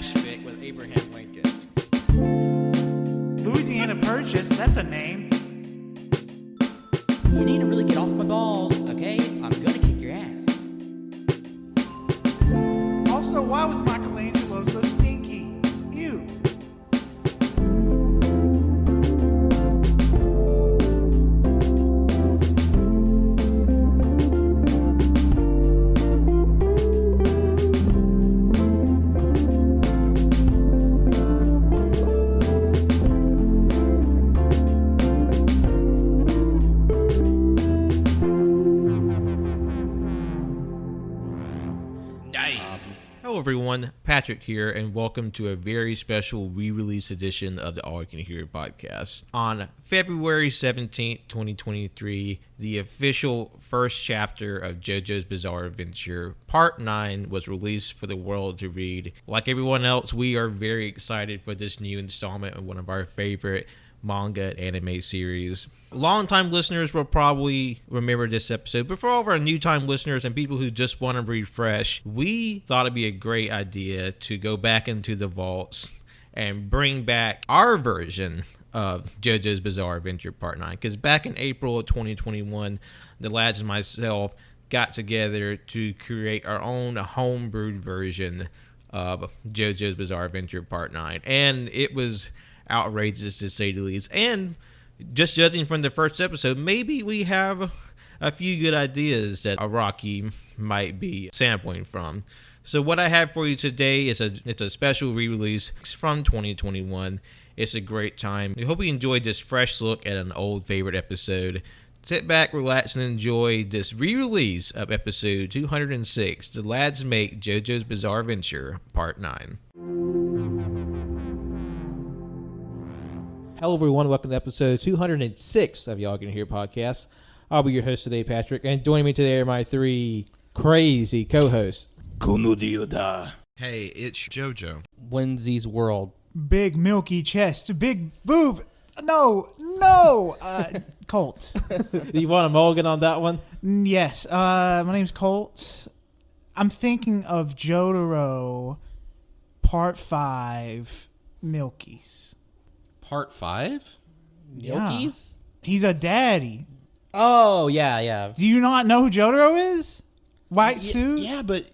trash fic with Abraham Lincoln. Louisiana Purchase, that's a name. You need to really get off my balls, okay? I'm gonna kick your ass. Also, why was Michelangelo so stinky? Ew. Hello everyone, Patrick here, and welcome to a very special re-release edition of the AllYouCanHear podcast. On February 17th, 2023, the official first chapter of JoJo's Bizarre Adventure, Part 9, was released for the world to read. Like everyone else, we are very excited for this new installment of one of our favorite manga and anime series. Longtime listeners will probably remember this episode, but for all of our new-time listeners and people who just want to refresh, we thought it'd be a great idea to go back into the vaults and bring back our version of JoJo's Bizarre Adventure Part 9, because back in April of 2021, the lads and myself got together to create our own homebrewed version of JoJo's Bizarre Adventure Part 9, and it was outrageous to say the least. And just judging from the first episode, maybe we have a few good ideas that Araki might be sampling from. So what I have for you today is it's a special re-release from 2021. It's a great time. We hope you enjoyed this fresh look at an old favorite episode. Sit back, relax, and enjoy this re-release of episode 206, The Lads Make JoJo's Bizarre Adventure Part 9. Hello everyone, welcome to episode 206 of Y'all Can Hear podcast. I'll be your host today, Patrick, and joining me today are my three crazy co-hosts. Hey, it's JoJo. Wenzy's World. Big milky chest, big boob. No, Colt. You want a mulligan on that one? Yes, my name's Colt. I'm thinking of Jotaro Part 5 Milkies. Part 5? Milkies? He's a daddy. Oh, yeah. Do you not know who Jotaro is? White suit? Yeah, but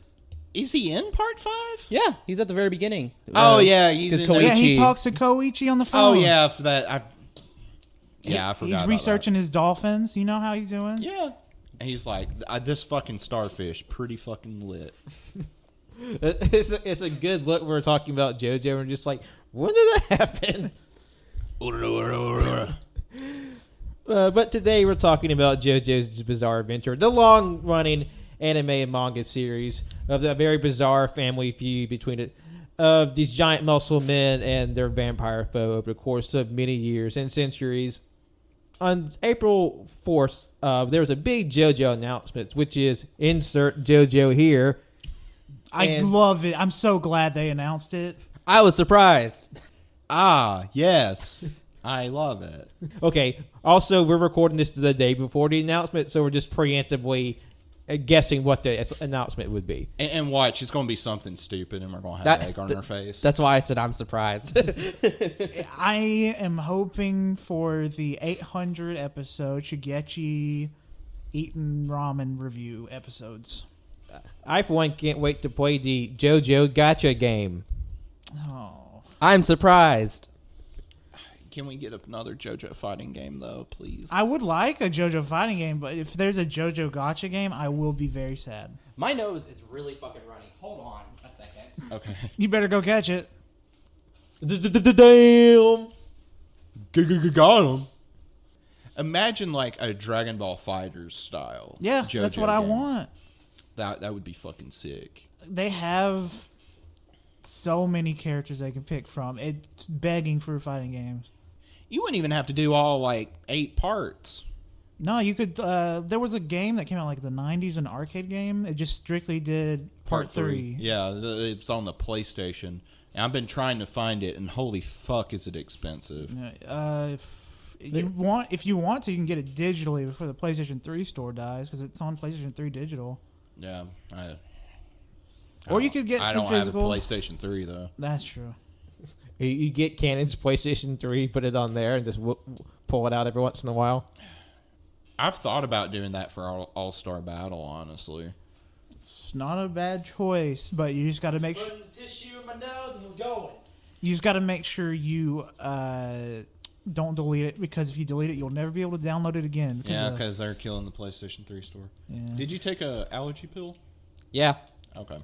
is he in Part 5? Yeah, he's at the very beginning. Oh, yeah, he's in Koichi. Yeah, he talks to Koichi on the phone. Oh, yeah, for that. I forgot He's about researching his dolphins. You know how he's doing? that. Yeah. And he's like, this fucking starfish, pretty fucking lit. It's a good look. We're talking about JoJo and just like, when did that happen? But today we're talking about JoJo's Bizarre Adventure, the long-running anime and manga series of the very bizarre family feud between these giant muscle men and their vampire foe over the course of many years and centuries. On April 4th, there was a big JoJo announcement, which is insert JoJo here. I love it. I'm so glad they announced it. I was surprised. Ah, yes. I love it. Okay, also, we're recording this the day before the announcement, so we're just preemptively guessing what the announcement would be. And watch, it's going to be something stupid, and we're going to have egg on our face. That's why I said I'm surprised. I am hoping for the 800 episode Shigechi eating ramen review episodes. I, for one, can't wait to play the JoJo Gacha game. Oh. I'm surprised. Can we get another JoJo fighting game, though, please? I would like a JoJo fighting game, but if there's a JoJo Gacha game, I will be very sad. My nose is really fucking running. Hold on a second. Okay. You better go catch it. Damn! Got him. Imagine like a Dragon Ball FighterZ style. Yeah, JoJo that's what I game. want. That would be fucking sick. They have so many characters they can pick from. It's begging for fighting games. You wouldn't even have to do all like 8 parts. No, you could. There was a game that came out like the 90s, an arcade game. It just strictly did part 3. Yeah, it's on the PlayStation. And I've been trying to find it, and holy fuck, is it expensive? If you want to, you can get it digitally before the PlayStation 3 store dies because it's on PlayStation 3 digital. Yeah, Or you could get I the don't have a physical. PlayStation 3 though. That's true. You get Canon's PlayStation 3, put it on there, and just pull it out every once in a while. I've thought about doing that for All-Star Battle, honestly. It's not a bad choice, but you just got to make sure. Putting the tissue in my nose and we're going. You just got to make sure you don't delete it, because if you delete it, you'll never be able to download it again. Yeah, because they're killing the PlayStation 3 store. Yeah. Did you take a allergy pill? Yeah. Okay.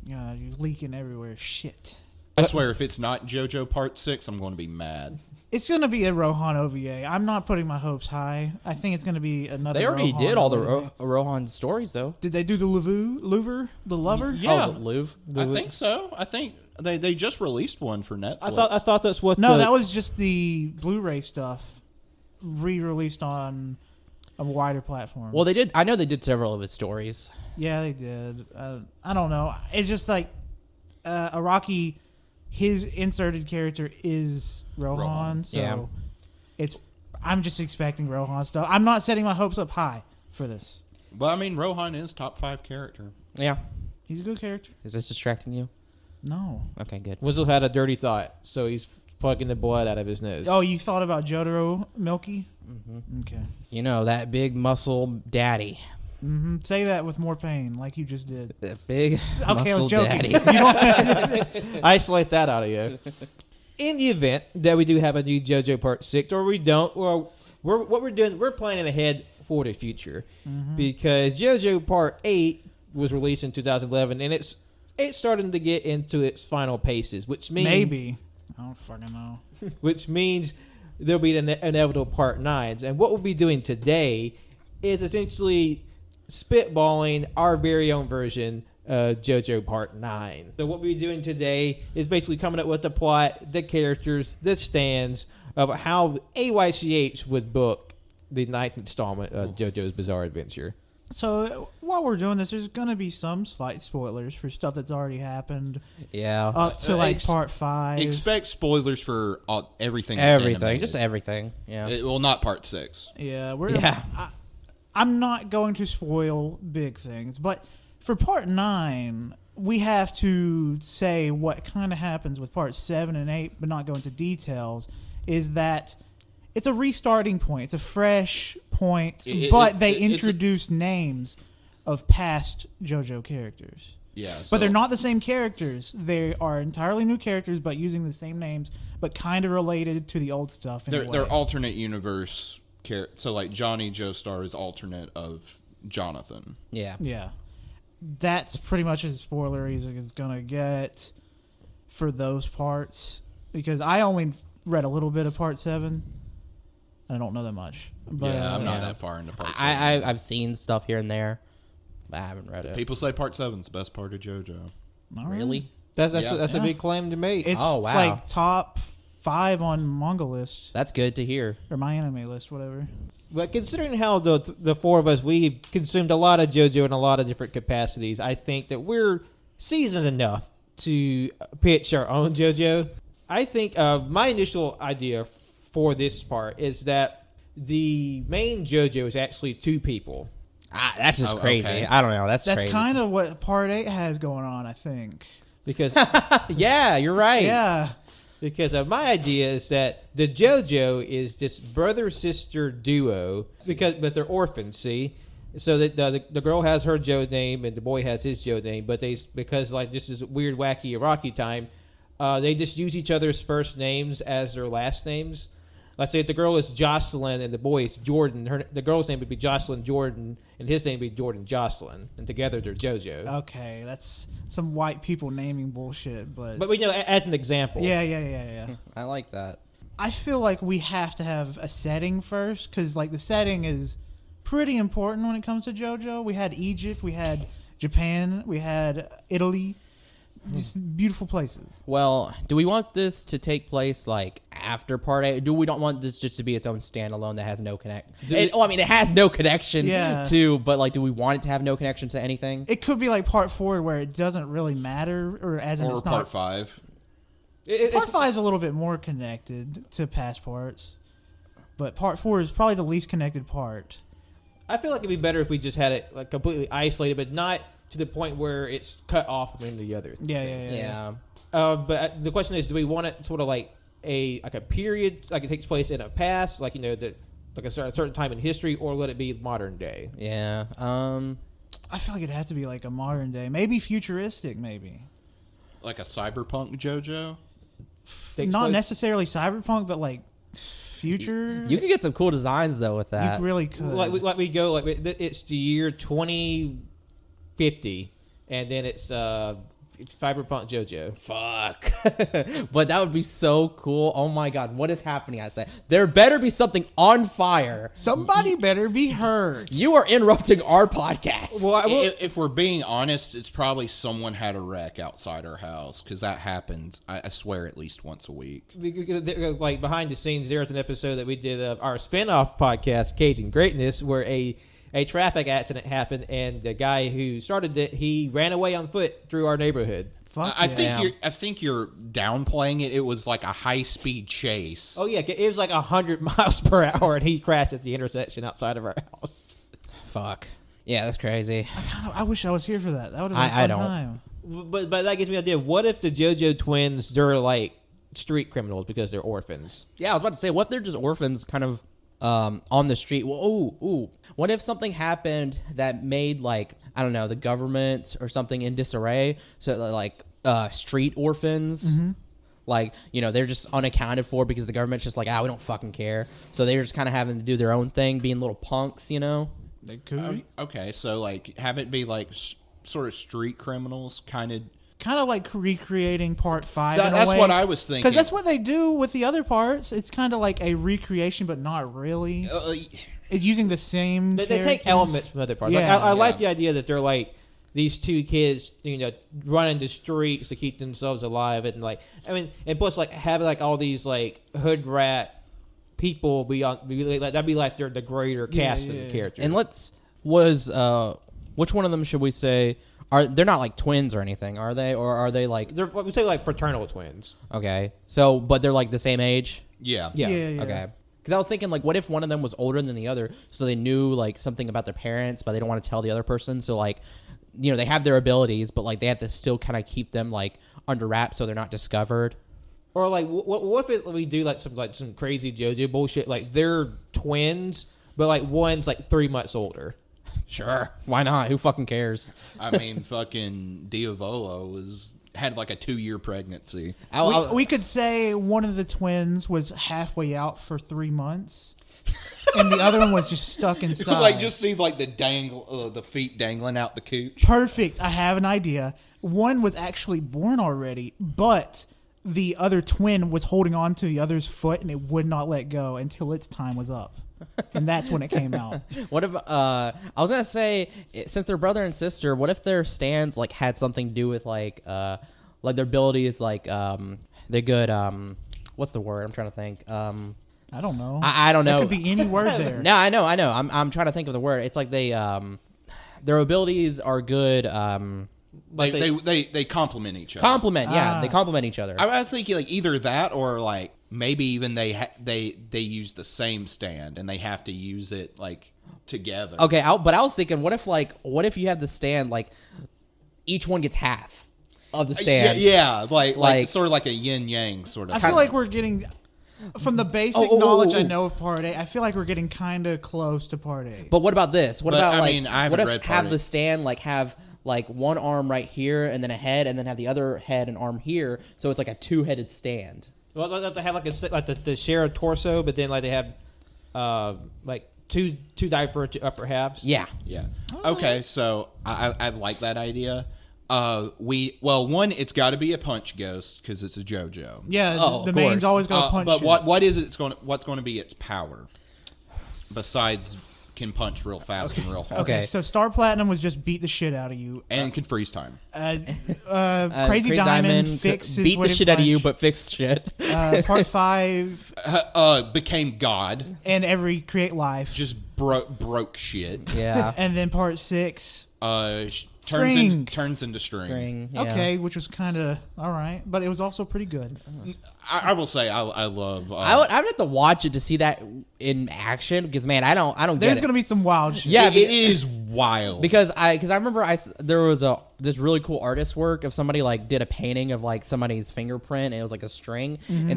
Yeah, you're leaking everywhere. Shit. I swear, if it's not JoJo Part 6, I'm going to be mad. It's going to be a Rohan OVA. I'm not putting my hopes high. I think it's going to be another They already Rohan did all the OVA. Rohan stories, though. Did they do the Lover? The Lover? Yeah. Oh, the Louvre. I think so. I think they just released one for Netflix. I thought that's what. No, that was just the Blu-ray stuff re-released on a wider platform. Well, they did. I know they did several of his stories. Yeah, they did. I don't know. It's just like Araki, his inserted character is Rohan, so Yeah. I'm just expecting Rohan stuff. I'm not setting my hopes up high for this. But I mean, Rohan is top 5 character. Yeah. He's a good character. Is this distracting you? No. Okay, good. Wizzle had a dirty thought, so he's plugging the blood out of his nose. Oh, you thought about Jotaro Milky? Mm-hmm. Okay. You know, that big muscle daddy. Say that with more pain, like you just did. That big Okay, I muscle was joking. daddy. You don't- Isolate that out of you. In the event that we do have a new JoJo Part 6, or we don't, well, we're planning ahead for the future. Because JoJo Part 8 was released in 2011, and it's starting to get into its final paces, which means... Maybe. I don't fucking know. which means there'll be an inevitable Part 9s. And what we'll be doing today is essentially spitballing our very own version of JoJo Part 9. So what we'll be doing today is basically coming up with the plot, the characters, the stands of how AYCH would book the 9th installment of JoJo's Bizarre Adventure. So while we're doing this, there's going to be some slight spoilers for stuff that's already happened Yeah. up to like ex- Part 5. Expect spoilers for everything. That's Everything. animated. Just everything. Yeah. Well, not Part 6. Yeah, we're Yeah. I'm not going to spoil big things, but for Part 9, we have to say what kind of happens with Part 7 and 8, but not go into details, is that it's a restarting point. It's a fresh point, but they introduce names of past JoJo characters. Yeah. But they're not the same characters. They are entirely new characters, but using the same names, but kind of related to the old stuff. In a way. They're alternate universe. So like Johnny Joestar is alternate of Jonathan. Yeah. Yeah. That's pretty much as spoilery as it's going to get for those parts. Because I only read a little bit of Part 7. I don't know that much. But, Yeah, I'm not Yeah. that far into Part 7. I've seen stuff here and there, but I haven't read it. People say Part 7's the best part of JoJo. all right. Really? That's Yeah. a big claim to make. It's Oh, wow. like top 5 on manga list. That's good to hear. Or my anime list, whatever. But considering how the four of us, we consumed a lot of JoJo in a lot of different capacities, I think that we're seasoned enough to pitch our own JoJo. I think my initial idea for this part is that the main JoJo is actually 2 people. That's just Oh, crazy. okay. I don't know. That's That's crazy. kind of what Part 8 has going on, I think. Because Yeah, you're right. Yeah. my idea is that the JoJo is this brother-sister duo, but they're orphans, see? So that the girl has her Jo name and the boy has his Jo name, but because like this is weird, wacky Iraqi time, they just use each other's first names as their last names. Let's say if the girl is Jocelyn and the boy is Jordan, the girl's name would be Jocelyn Jordan and his name would be Jordan Jocelyn, and together they're JoJo. Okay, that's some white people naming bullshit, but But we know as an example. yeah. I like that. I feel like we have to have a setting first, because like the setting is pretty important when it comes to JoJo. We had Egypt, we had Japan, we had Italy, just beautiful places. Well, do we want this to take place like after Part 8? Do we don't want this just to be its own standalone that has no connect? It has no connection Yeah. to, but like, do we want it to have no connection to anything? It could be like Part 4 where it doesn't really matter, or as in Or it's Part not. 5. Part 5 is a little bit more connected to past parts, but Part 4 is probably the least connected part. I feel like it'd be better if we just had it like completely isolated, but not to the point where it's cut off from the other. Yeah. But the question is, do we want it sort of like a period, like it takes place in a past, like like a certain time in history, or let it be modern day? Yeah. I feel like it'd have to be like a modern day, maybe futuristic, maybe. Like a cyberpunk JoJo? Not necessarily cyberpunk, but like future. You could get some cool designs though with that. You really could. It's the year 2050, and then it's cyberpunk JoJo. Fuck. But that would be so cool. Oh my god, what is happening outside? There better be something on fire. Somebody better be hurt. You are interrupting our podcast. Well, if we're being honest, it's probably someone had a wreck outside our house, because that happens, I swear, at least once a week. Like behind the scenes, there's an episode that we did of our spin-off podcast, Cage and Greatness, where a traffic accident happened, and the guy who started it, he ran away on foot through our neighborhood. I think you're downplaying it. It was like a high-speed chase. Oh yeah, it was like 100 miles per hour, and he crashed at the intersection outside of our house. Fuck. Yeah, that's crazy. I wish I was here for that. That would have been a fun time. But that gives me an idea. What if the JoJo twins, they're like street criminals because they're orphans? Yeah, I was about to say, what if they're just orphans kind of on the street? Well, what if something happened that made, like, I don't know, the government or something in disarray? So like street orphans, like, they're just unaccounted for because the government's just like, we don't fucking care. So they're just kind of having to do their own thing, being little punks, They could. Okay, so like have it be like sort of street criminals, kind of like recreating part 5. That's what I was thinking. Because that's what they do with the other parts. It's kind of like a recreation, but not really. It's using the same. They take elements from other parts. Yeah. I like the idea that they're like these two kids, running the streets to keep themselves alive, and and plus like having like all these like hood rat people that'd be like they're the greater cast of the characters. And which one of them should we say? They're not like twins or anything, are they? Or are they like... we say like fraternal twins. Okay. So, but they're like the same age? Yeah. Okay. Because I was thinking, like, what if one of them was older than the other, so they knew, like, something about their parents, but they don't want to tell the other person, so, like, they have their abilities, but, like, they have to still kind of keep them, like, under wraps so they're not discovered. Or, like, what if we do, like, some crazy JoJo bullshit, like, they're twins, but, like, one's, like, 3 months older. Sure. Why not? Who fucking cares? I mean, fucking Diavolo had like a 2-year pregnancy. We could say one of the twins was halfway out for 3 months, and the other one was just stuck inside. Like, just see like the feet dangling out the cooch. Perfect. I have an idea. One was actually born already, but the other twin was holding on to the other's foot, and it would not let go until its time was up. And that's when it came out. What if I was gonna say, since they're brother and sister, what if their stands like had something to do with like their abilities, like they're good. What's the word I'm trying to think? I don't know. I don't know. There could be any word there. No, I know. I'm trying to think of the word. It's like they their abilities are good. Like they complement each other. They complement each other. I think like either that or like maybe even they use the same stand and they have to use it like together. Okay, but I was thinking, what if you have the stand like each one gets half of the stand? Yeah, like sort of like a yin yang sort of. I feel like we're getting from the basic knowledge I know of Part A. I feel like we're getting kind of close to Part A. But what about this? What about I haven't read Part have A. the stand like have like one arm right here and then a head, and then have the other head and arm here, so it's like a 2-headed stand. Well, they have like the share a torso, but then like they have like two divergent upper halves. Yeah. Okay, so I like that idea. One, it's got to be a punch ghost because it's a JoJo. Yeah, the main's always going to punch. But shit. what is it? What's going to be its power besides can punch real fast and real hard? Okay, so Star Platinum was just beat the shit out of you and can freeze time. Crazy Diamond fixes beat the shit out of you, but fix shit. Part 5 became God and create life. Just broke shit. Yeah. And then Part 6 turns into string. Yeah. Okay, which was kind of all right, but it was also pretty good. I will say I love. I would have to watch it to see that in action because man, I don't get There's it. gonna be some wild shit. Yeah, it is wild. because I remember there was this really cool artist work of somebody like did a painting of like somebody's fingerprint and it was like a string and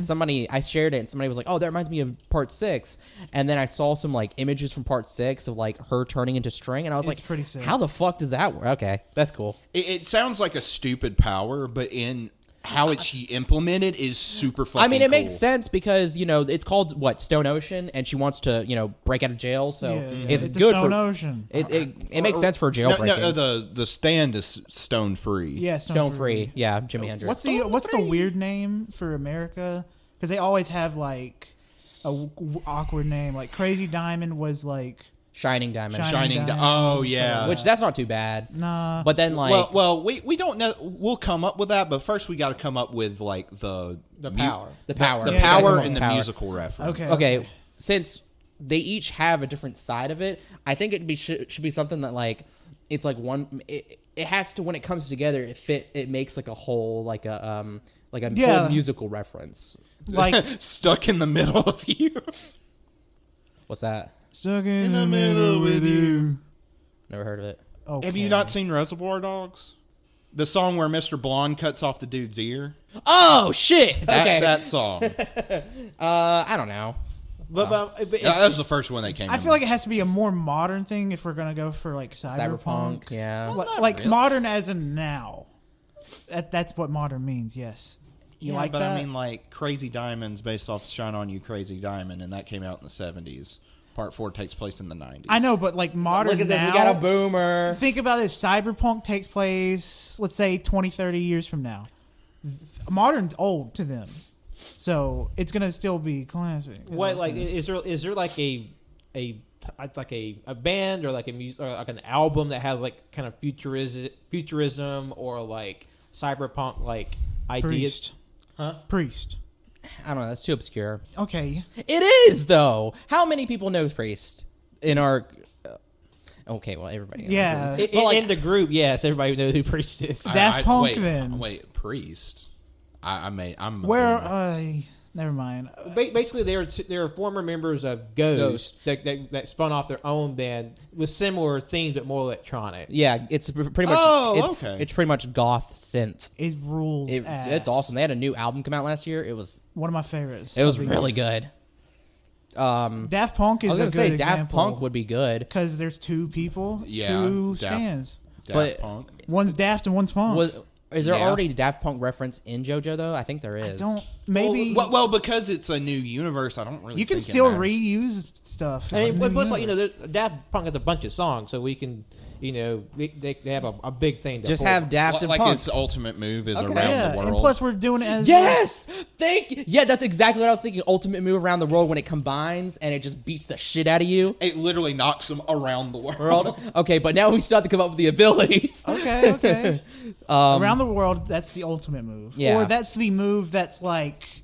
I shared it and somebody was like, oh, that reminds me of part 6, and then I saw some like images from part 6 of like her turning into string and I was It's like, pretty sick. how the fuck does that work? Okay, that's cool. It sounds like a stupid power, but in how it's implemented is super fucking I mean, it cool. makes sense because it's called Stone Ocean, and she wants to break out of jail, so it's a good Stone for Ocean. It makes sense for jailbreaking. No, the stand is stone free. Yeah, Stone free, yeah, Jimi Hendrix. What's the weird name for America? Because they always have like a awkward name. Like Crazy Diamond was like Shining Diamond, Shining Diamond. Oh yeah. which that's not too bad. nah. But then like Well, we don't know. We'll come up with that, but first we got to come up with like the power. the power, the Yeah, power yeah, and the power. musical reference. Okay. Since they each have a different side of it, I think should be something that like it's like one. It has to, when it comes together, it makes like a whole like a whole musical reference. like Stuck in the middle of you. What's that? stuck in the middle with you. Never heard of it. Okay. Have you not seen Reservoir Dogs? The song where Mr. Blonde cuts off the dude's ear. Oh shit! Okay, That song. I don't know. But That was the first one that came. I feel like it has to be a more modern thing if we're gonna go for like cyberpunk. Yeah. Like really. modern as in now. That's what modern means. Yes. You like but that? I mean, like Crazy Diamonds based off Shine On You, Crazy Diamond, and that came out in the 70s. Part 4 takes place in the 90s. I know, but like modern Look at this. now. We got a boomer. Think about this. Cyberpunk takes place, let's say, 20, 30 years from now. Modern's old to them. So it's going to still be classic. what like is there like a band or like a music or like an album that has like kind of futurism or like cyberpunk like ideas? Priest. Huh? Priest. I don't know. That's too obscure. Okay. It is though. How many people know Priest in our? Okay, well everybody. knows Yeah. who- But, like, In the group, yes, everybody knows who Priest is. Daft Punk wait, then. Wait, Priest. I'm a Where? boomer. Never mind. Basically, they were former members of Ghost that spun off their own band with similar themes but more electronic. Yeah, it's pretty much. Oh, it's, okay. It's pretty much goth synth. It rules. ass. It's awesome. They had a new album come out last year. It was One of my favorites. really good. Daft Punk I is was a gonna good say example. Daft Punk would be good. Because there's two people, Yeah, two Daft- stands. Daft but- Punk. One's Daft and one's Punk. Is there Yeah. already a Daft Punk reference in JoJo though? I think there is. Maybe Well, because it's a new universe, I don't really. you can think it still matters. reuse stuff. I It's mean, a new plus, like, universe. Daft Punk has a bunch of songs, so we can, they have a big thing to Just pull. have Daft and Like Punk. its ultimate move is Okay. around yeah, the world. and plus we're doing it as Yes, that's exactly what I was thinking. Ultimate move around the world when it combines and it just beats the shit out of you. it literally knocks them around the world. World. Okay, but now we still have to come up with the abilities. okay. Around the world, that's the ultimate move. Yeah. Or that's the move that's like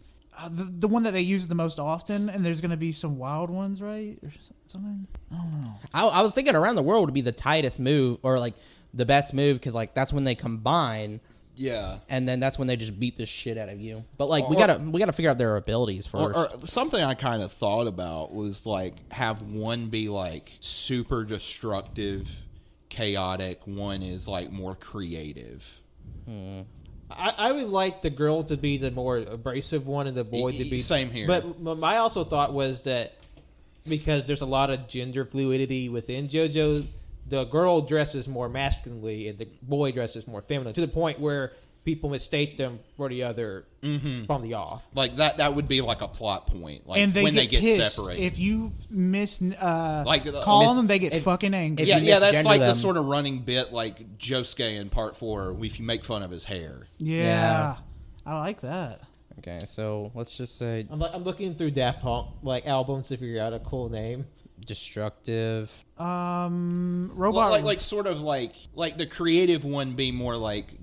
the one that they use the most often, and there's going to be some wild ones, right? Or something? I don't know. I was thinking around the world would be the tightest move or like the best move because like that's when they combine Yeah. and then that's when they just beat the shit out of you. But like we gotta figure out their abilities first. Or something I kind of thought about was like have one be like super destructive, chaotic. One is like more creative. I would like the girl to be the more abrasive one and the boy to be Same here. But my also thought was that because there's a lot of gender fluidity within JoJo, the girl dresses more masculinely and the boy dresses more feminine to the point where people mistake them for the other from the off. Like that would be like a plot point. Like And when they get pissed. separated. If you miss Call them, they get fucking angry. if you that's misgender like the them. sort of running bit like Josuke in part 4 if you make fun of his hair. Yeah. I like that. Okay, so let's just say I'm looking through Daft Punk like albums to figure out a cool name. destructive. Robot. Like sort of like the creative one be more like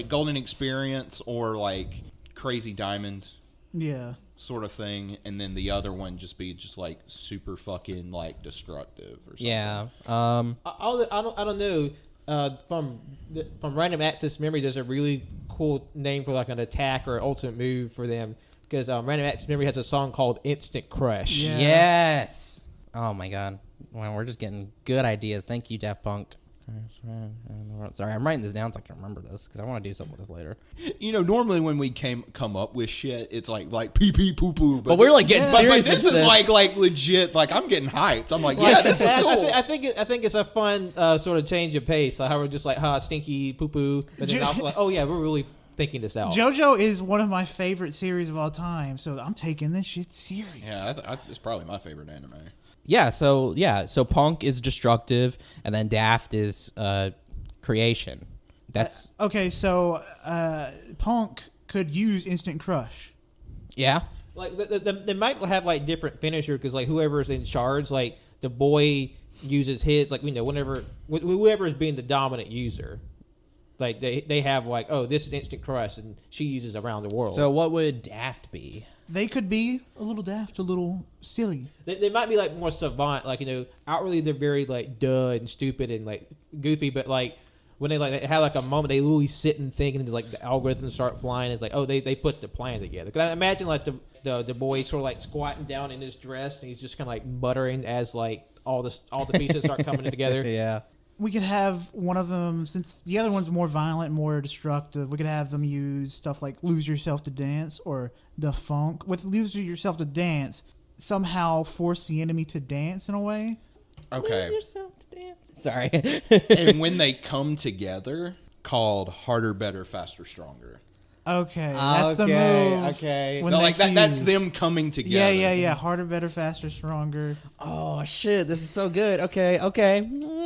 Golden Experience or like Crazy Diamond yeah. sort of thing, and then the other one just be just like super fucking like destructive or something. Yeah. I don't know. From random access memory, there's a really cool name for like an attack or ultimate move for them because Random Access Memory has a song called Instant Crush. Yeah. Yes. Oh my god. Wow, we're just getting good ideas. Thank you, Daft Punk. Sorry, I'm writing this down so I can remember this because I want to do something with this later. You know, normally when we come up with shit, it's like pee pee poo poo. But we're like getting serious. But this into is this. like legit. Like I'm getting hyped. I'm like, yeah, this is cool. I think it's a fun sort of change of pace. Like how we're just like, stinky poo poo, but then also like, oh yeah, we're really thinking this out. JoJo is one of my favorite series of all time, so I'm taking this shit serious. Yeah, it's probably my favorite anime. So Punk is destructive, and then Daft is creation. That's okay. So Punk could use Instant Crush. yeah. Like they might have like different finisher because like whoever's in charge, like the boy uses his like whenever whoever is being the dominant user, like they have like this is Instant Crush and she uses around the world. So what would Daft be? They could be a little daft, a little silly. They might be like more savant, like outwardly they're very like duh and stupid and like goofy, but like when they have like a moment, they literally sit and think, and like the algorithms start flying. It's like they put the plan together. Cause I imagine like the boy sort of like squatting down in his dress, and he's just kind of like muttering as like all the pieces start coming together. Yeah. We could have one of them, since the other one's more violent, more destructive, we could have them use stuff like Lose Yourself to Dance or The Funk. With Lose Yourself to Dance, somehow force the enemy to dance in a way. Okay. Lose yourself to dance. Sorry. And when they come together, called Harder, Better, Faster, Stronger. Okay, that's the move. Okay. When No, they like that's fuse. them coming together. Yeah. Harder, better, faster, stronger. Oh shit! This is so good. Okay.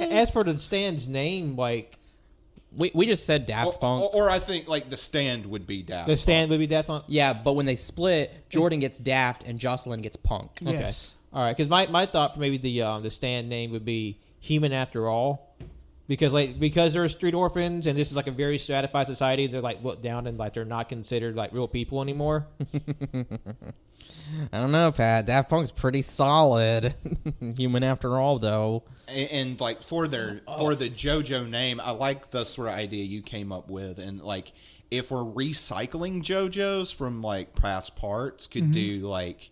As for the stand's name, like We just said Daft Punk. Or I think like the stand would be Daft the Punk. stand would be Daft Punk. Yeah, but when they split, Jordan gets Daft and Jocelyn gets Punk. Okay. Yes. All right, because my thought for maybe the stand name would be Human After All, because they're street orphans and this is like a very stratified society. They're like looked down and like they're not considered like real people anymore. I don't know, Pat. Daft Punk's pretty solid. Human After All, though. And like for the JoJo name, I like the sort of idea you came up with, and like if we're recycling JoJo's from like past parts, could do like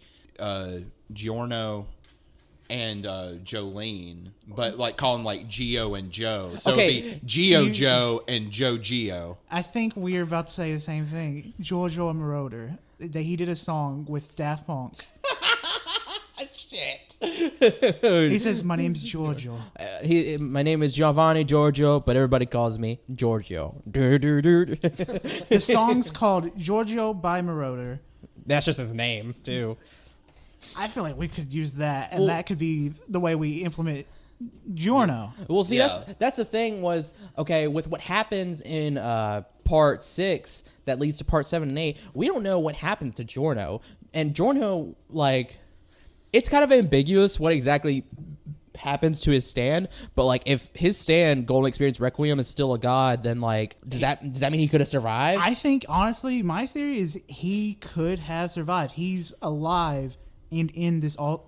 Giorno and Jolene, but like call them like Geo and Joe. So Okay, it'd be Geo Joe and Joe Geo. I think we're about to say the same thing. Giorgio Moroder. He did a song with Daft Punk. Shit. He says, "My name's Giorgio." My name is Giovanni Giorgio, but everybody calls me Giorgio. The song's called Giorgio by Moroder. That's just his name, too. I feel like we could use that, and that could be the way we implement Giorno. Well, see, Yeah. that's the thing was, okay, with what happens in part 6 that leads to part 7 and 8, we don't know what happens to Giorno. And Giorno, like, it's kind of ambiguous what exactly happens to his stand, but like if his stand Golden Experience Requiem is still a god, then like does that mean he could have survived? I think, honestly, my theory is he could have survived. He's alive and in this All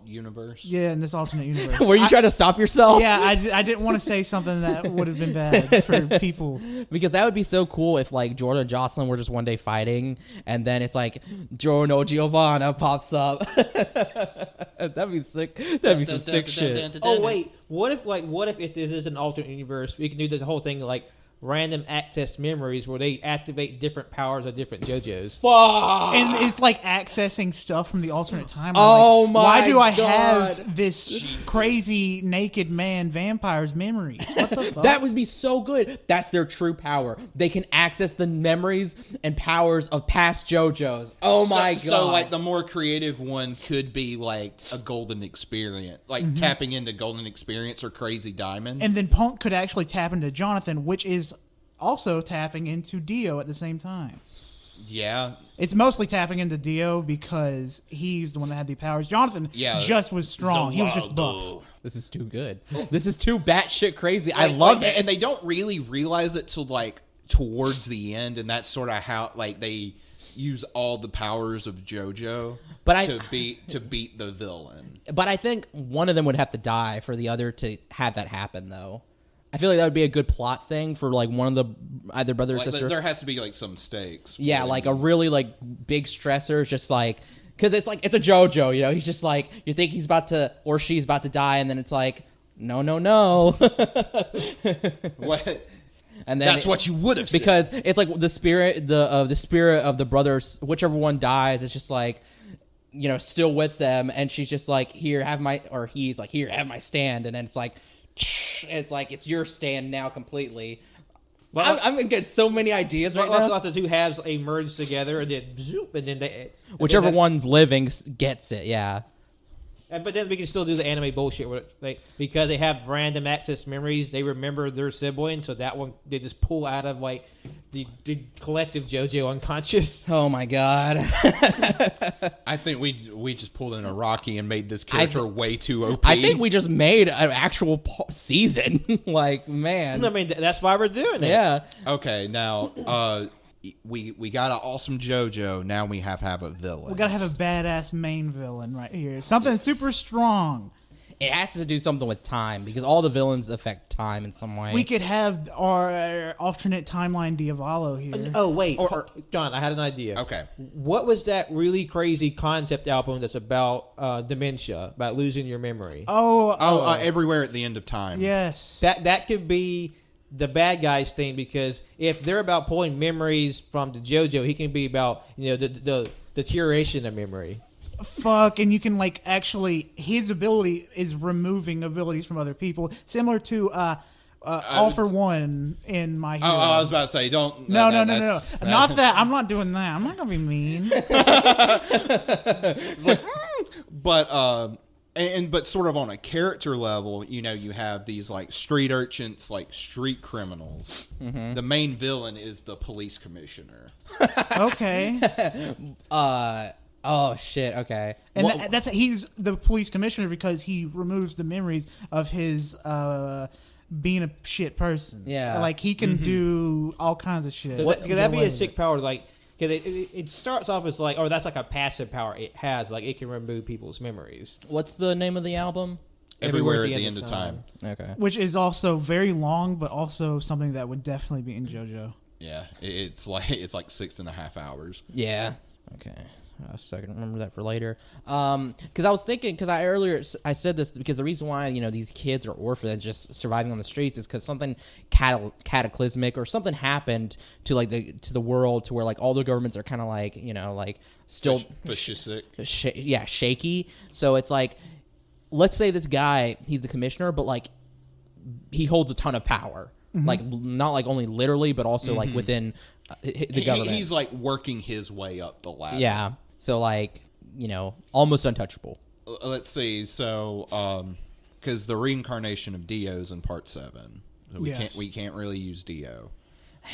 universe. in this alternate universe. Were you trying to stop yourself? Yeah, I didn't want to say something that would have been bad for people. Because that would be so cool if like Jordan and Jocelyn were just one day fighting, and then it's like Giorno Giovanna pops up. That'd be sick. That'd be some sick shit. Oh wait, what if this is an alternate universe? We can do the whole thing like random access memories where they activate different powers of different JoJo's. And it's like accessing stuff from the alternate timeline. Oh Like, my why do I God. have this crazy naked man vampire's memories? What the fuck? That would be so good. That's their true power. They can access the memories and powers of past JoJo's. Oh my God. So like the more creative one could be like a golden experience, like tapping into golden experience or crazy diamond. And then Punk could actually tap into Jonathan, which is also tapping into Dio at the same time. Yeah. It's mostly tapping into Dio because he's the one that had the powers. Jonathan just was strong. He was just buff. This is too good. This is too batshit crazy. I love it. And they don't really realize it till like towards the end, and that's sort of how like they use all the powers of JoJo to beat the villain. But I think one of them would have to die for the other to have that happen, though. I feel like that would be a good plot thing for like one of the either brother or Like, sister. there has to be like some stakes. Yeah, like a really like big stressor. It's just like because it's like it's a JoJo, you know. He's just like you think he's about to or she's about to die, and then it's like no. What? And then That's what you would have said. because it's like the spirit of the brothers, whichever one dies, it's just like you know still with them, and she's just like here have my or he's like here have my stand, and then it's like it's your stand now completely. Well, I'm gonna get so many ideas right now. Lots of two halves merge together, and then zoop, and then they Whichever and then one's living gets it. Yeah. but then we can still do the anime bullshit where because they have random access memories. They remember their sibling, so that one they just pull out of like the collective JoJo unconscious. Oh my god. I think we just pulled in a Rocky and made this character way too OP. I think we just made an actual season. Like man. I mean, that's why we're doing it. Yeah. Okay, now we got an awesome JoJo. Now we have a villain. We gotta have a badass main villain right here. Something super strong. It has to do something with time because all the villains affect time in some way. We could have our alternate timeline Diavolo here. Oh wait, Or- John, I had an idea. Okay. What was that really crazy concept album that's about dementia, about losing your memory? Everywhere at the end of time. Yes. That could be the bad guy's thing because if they're about pulling memories from the JoJo, he can be about the deterioration of memory. Fuck, and you can like actually his ability is removing abilities from other people, similar to All for One in My Hero. Oh, I was about to say, don't. No, that's- not that. I'm not doing that. I'm not gonna be mean. But sort of on a character level, you have these like street urchins, like street criminals. Mm-hmm. The main villain is the police commissioner. Okay, Oh shit! Okay, and he's the police commissioner because he removes the memories of his being a shit person. Yeah. like he can do all kinds of shit. Could that be a sick power? Like, cause it starts off as like, oh, that's like a passive power it has. Like, it can remove people's memories. what's the name of the album? Everywhere at the end of time. Okay. Which is also very long, but also something that would definitely be in JoJo. Yeah, it's like 6.5 hours. Yeah. Okay. So I can remember that for later. Because I was thinking, because I said this because the reason why these kids are orphans and just surviving on the streets is because something cataclysmic or something happened to like the world to where like all the governments are kind of like like still Fascistic. shaky. So it's like, let's say this guy, he's the commissioner, but like he holds a ton of power. Like not like only literally, but also like within the government. He's like working his way up the ladder. Yeah. So like almost untouchable. Let's see. So because the reincarnation of Dio's in part 7, so we can't really use Dio.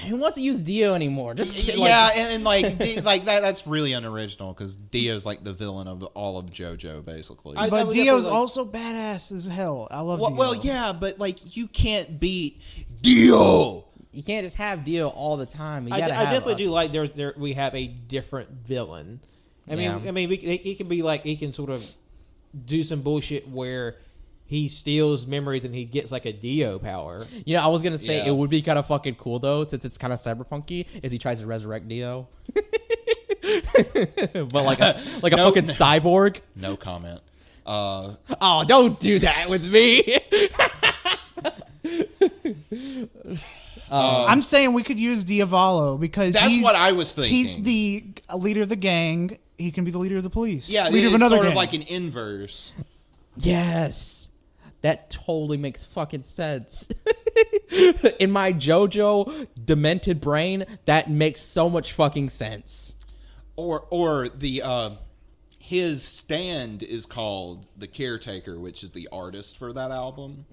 Who wants to use Dio anymore? Just Yeah, and like like that's really unoriginal because Dio's like the villain of all of JoJo basically. I But would Dio's definitely, like- also badass as hell. I love Dio. well, yeah, but like you can't beat Dio. you can't just have Dio all the time. You I gotta have definitely do like there we have a different villain. I Yeah. mean, he can be like he can sort of do some bullshit where he steals memories and he gets like a Dio power. I was gonna say Yeah. it would be kind of fucking cool though, since it's kind of cyberpunky, is he tries to resurrect Dio, but like a fucking cyborg. No comment. Oh, don't do that with me. I'm saying we could use Diavolo because That's what I was thinking. He's the leader of the gang. He can be the leader of the police. Yeah, leader it's of another sort gang. of like an inverse. Yes, that totally makes fucking sense. In my JoJo demented brain, that makes so much fucking sense. Or the his stand is called the Caretaker, which is the artist for that album.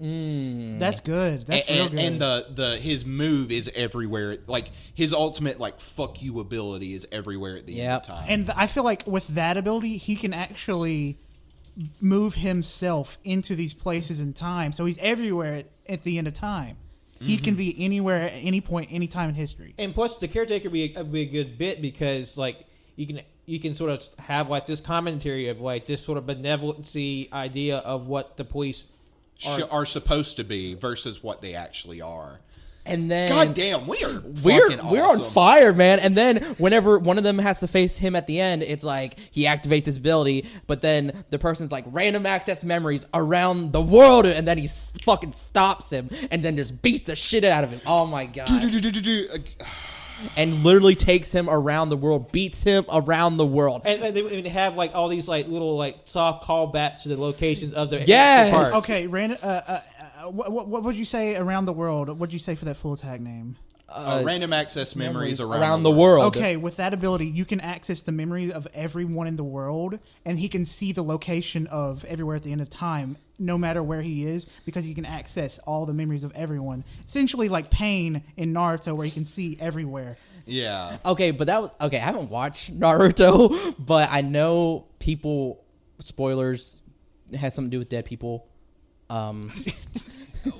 That's good. That's real good. And the his move is everywhere. Like his ultimate like fuck you ability is everywhere at the end of time. And I feel like with that ability, he can actually move himself into these places in time. So he's everywhere at the end of time. He can be anywhere at any point, any time in history. And plus, the Caretaker be a good bit because like you can sort of have like this commentary of like this sort of benevolency idea of what the police are supposed to be versus what they actually are. And then God damn, we're we're on fire, man. And then whenever one of them has to face him at the end, it's like he activates his ability, but then the person's like random access memories around the world, and then he fucking stops him, and then just beats the shit out of him. Oh my god! And literally takes him around the world, beats him around the world. And they have like all these like little like soft callbacks to the locations of the Yes. parts. Okay, random. What would you say around the world? What would you say for that full attack name? Random access memories around the world. Okay, with that ability, you can access the memory of everyone in the world, and he can see the location of everywhere at the end of time, no matter where he is, because he can access all the memories of everyone. Essentially like Pain in Naruto, where he can see everywhere. Yeah. Okay, but that was okay. I haven't watched Naruto, but I know people. Spoilers, it has something to do with dead people.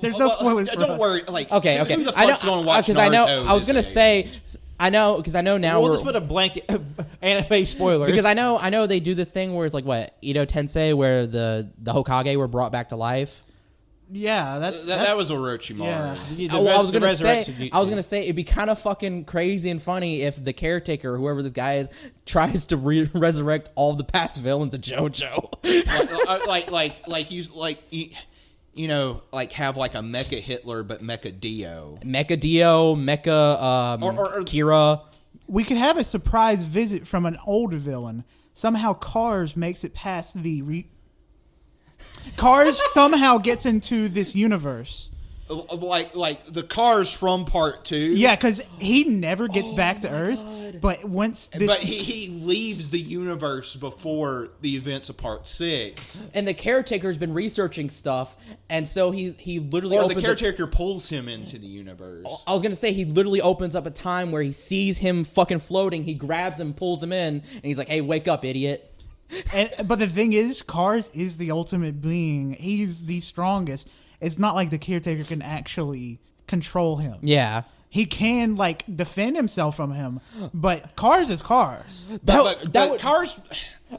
There's no spoilers. For Don't us. worry. Like, Okay. Who the fuck's I know gonna watch because Naruto? I know. I was gonna this say. age? I know because I know now We'll we're just put a blanket anime spoilers. because I know they do this thing where it's like what Edo Tensei, where the Hokage were brought back to life. Yeah, that was Orochimaru. Yeah. I was gonna say it'd be kind of fucking crazy and funny if the caretaker, whoever this guy is, tries to resurrect all the past villains of JoJo. You know, like have like a Mecha Hitler but Mecha Dio. Mecha Dio, Mecha Or Kira. We could have a surprise visit from an older villain. Somehow Cars makes it past the... Cars somehow gets into this universe. Like the Cars from Part 2. Yeah, because he never gets back to Earth. But once this... But he leaves the universe before the events of Part 6. And the caretaker's been researching stuff, and so he literally Or the caretaker pulls him into the universe. I was gonna say he literally opens up a time where he sees him fucking floating. He grabs him, pulls him in, and he's like, "Hey, wake up, idiot!" But the thing is, Cars is the ultimate being. He's the strongest. It's not like the caretaker can actually control him. Yeah. He can like defend himself from him, but Cars is Cars. But would- Cars...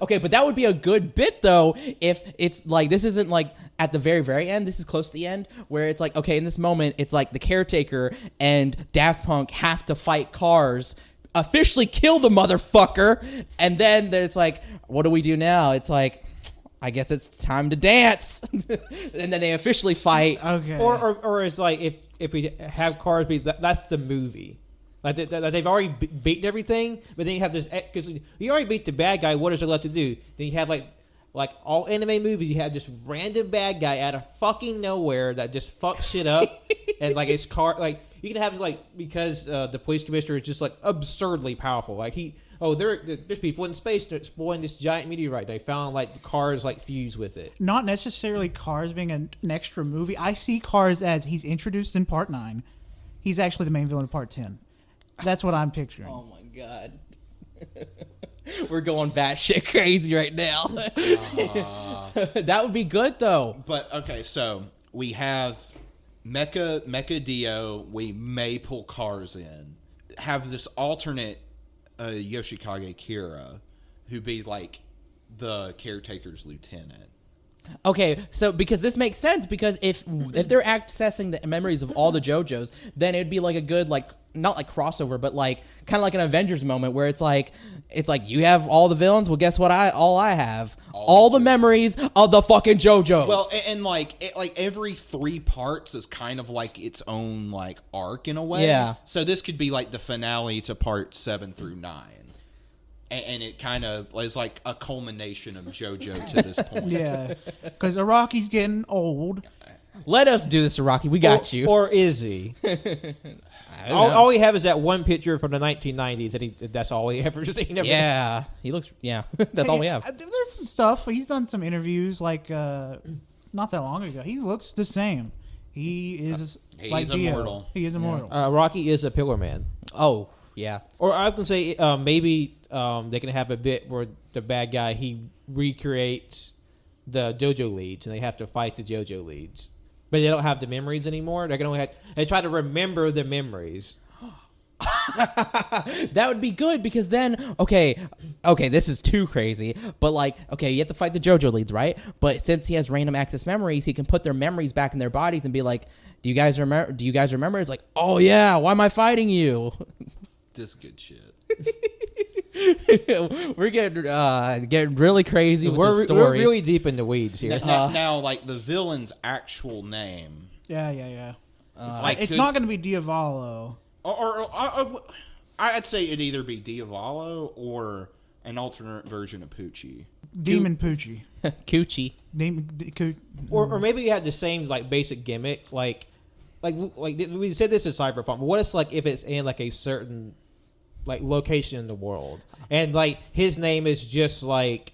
Okay, but that would be a good bit though if it's like this isn't like at the very very end. This is close to the end where it's like okay, in this moment it's like the caretaker and Daft Punk have to fight Cars, officially kill the motherfucker, and then it's like, what do we do now? It's like, I guess it's time to dance, and then they officially fight. Okay. Or it's like if we have Cars be that's the movie. Like they've already beaten everything, but then you have this because you already beat the bad guy. What is there left to do? Then you have like all anime movies, you have this random bad guy out of fucking nowhere that just fucks shit up, and like it's like you can have like because the police commissioner is just like absurdly powerful. Like there's people in space exploring this giant meteorite. They found like the Cars like fused with it. Not necessarily Cars being an extra movie. I see Cars as he's introduced in Part 9. He's actually the main villain in Part 10. That's what I'm picturing. Oh my god. We're going batshit crazy right now. That would be good though. But okay, so we have Mecha Dio. We may pull Cars in. Have this alternate Yoshikage Kira, who be like the caretaker's lieutenant. Okay, so because this makes sense because if they're accessing the memories of all the JoJos, then it'd be like a good like not like crossover, but like kind of like an Avengers moment where it's like you have all the villains. Well, guess what? I have all the memories of the fucking JoJos. Well, and like every 3 parts is kind of like its own like arc in a way. Yeah. So this could be like the finale to parts 7 through 9. And it kind of is like a culmination of JoJo to this point. Yeah, because Araki's getting old. Let us do this, Rocky. We got you. Or is he? All we have is that one picture from the 1990s, and that's all we ever seen. Yeah, he looks. Yeah, that's all we have. There's some stuff. He's done some interviews like not that long ago. He looks the same. He is like Dio. Immortal. He is immortal. Rocky is a Pillar Man. Oh yeah. Or I can say maybe they can have a bit where the bad guy he recreates the JoJo leads, and they have to fight the JoJo leads, but they don't have the memories anymore. They're gonna they try to remember the memories. That would be good because then, okay, this is too crazy. But like, okay, you have to fight the JoJo leads, right? But since he has random access memories, he can put their memories back in their bodies and be like, "Do you guys remember? Do you guys remember?" It's like, "Oh yeah, why am I fighting you?" This good shit. We're getting really crazy with the story. We're really deep in the weeds here. Now, like the villain's actual name. Yeah. Like, It's not going to be Diavolo. Or I'd say it'd either be Diavolo or an alternate version of Poochie. Demon Poochie. Coochie. Or maybe you have the same like basic gimmick, like we said this is Cyberpunk. But what if it's in like a certain like location in the world, and like his name is just like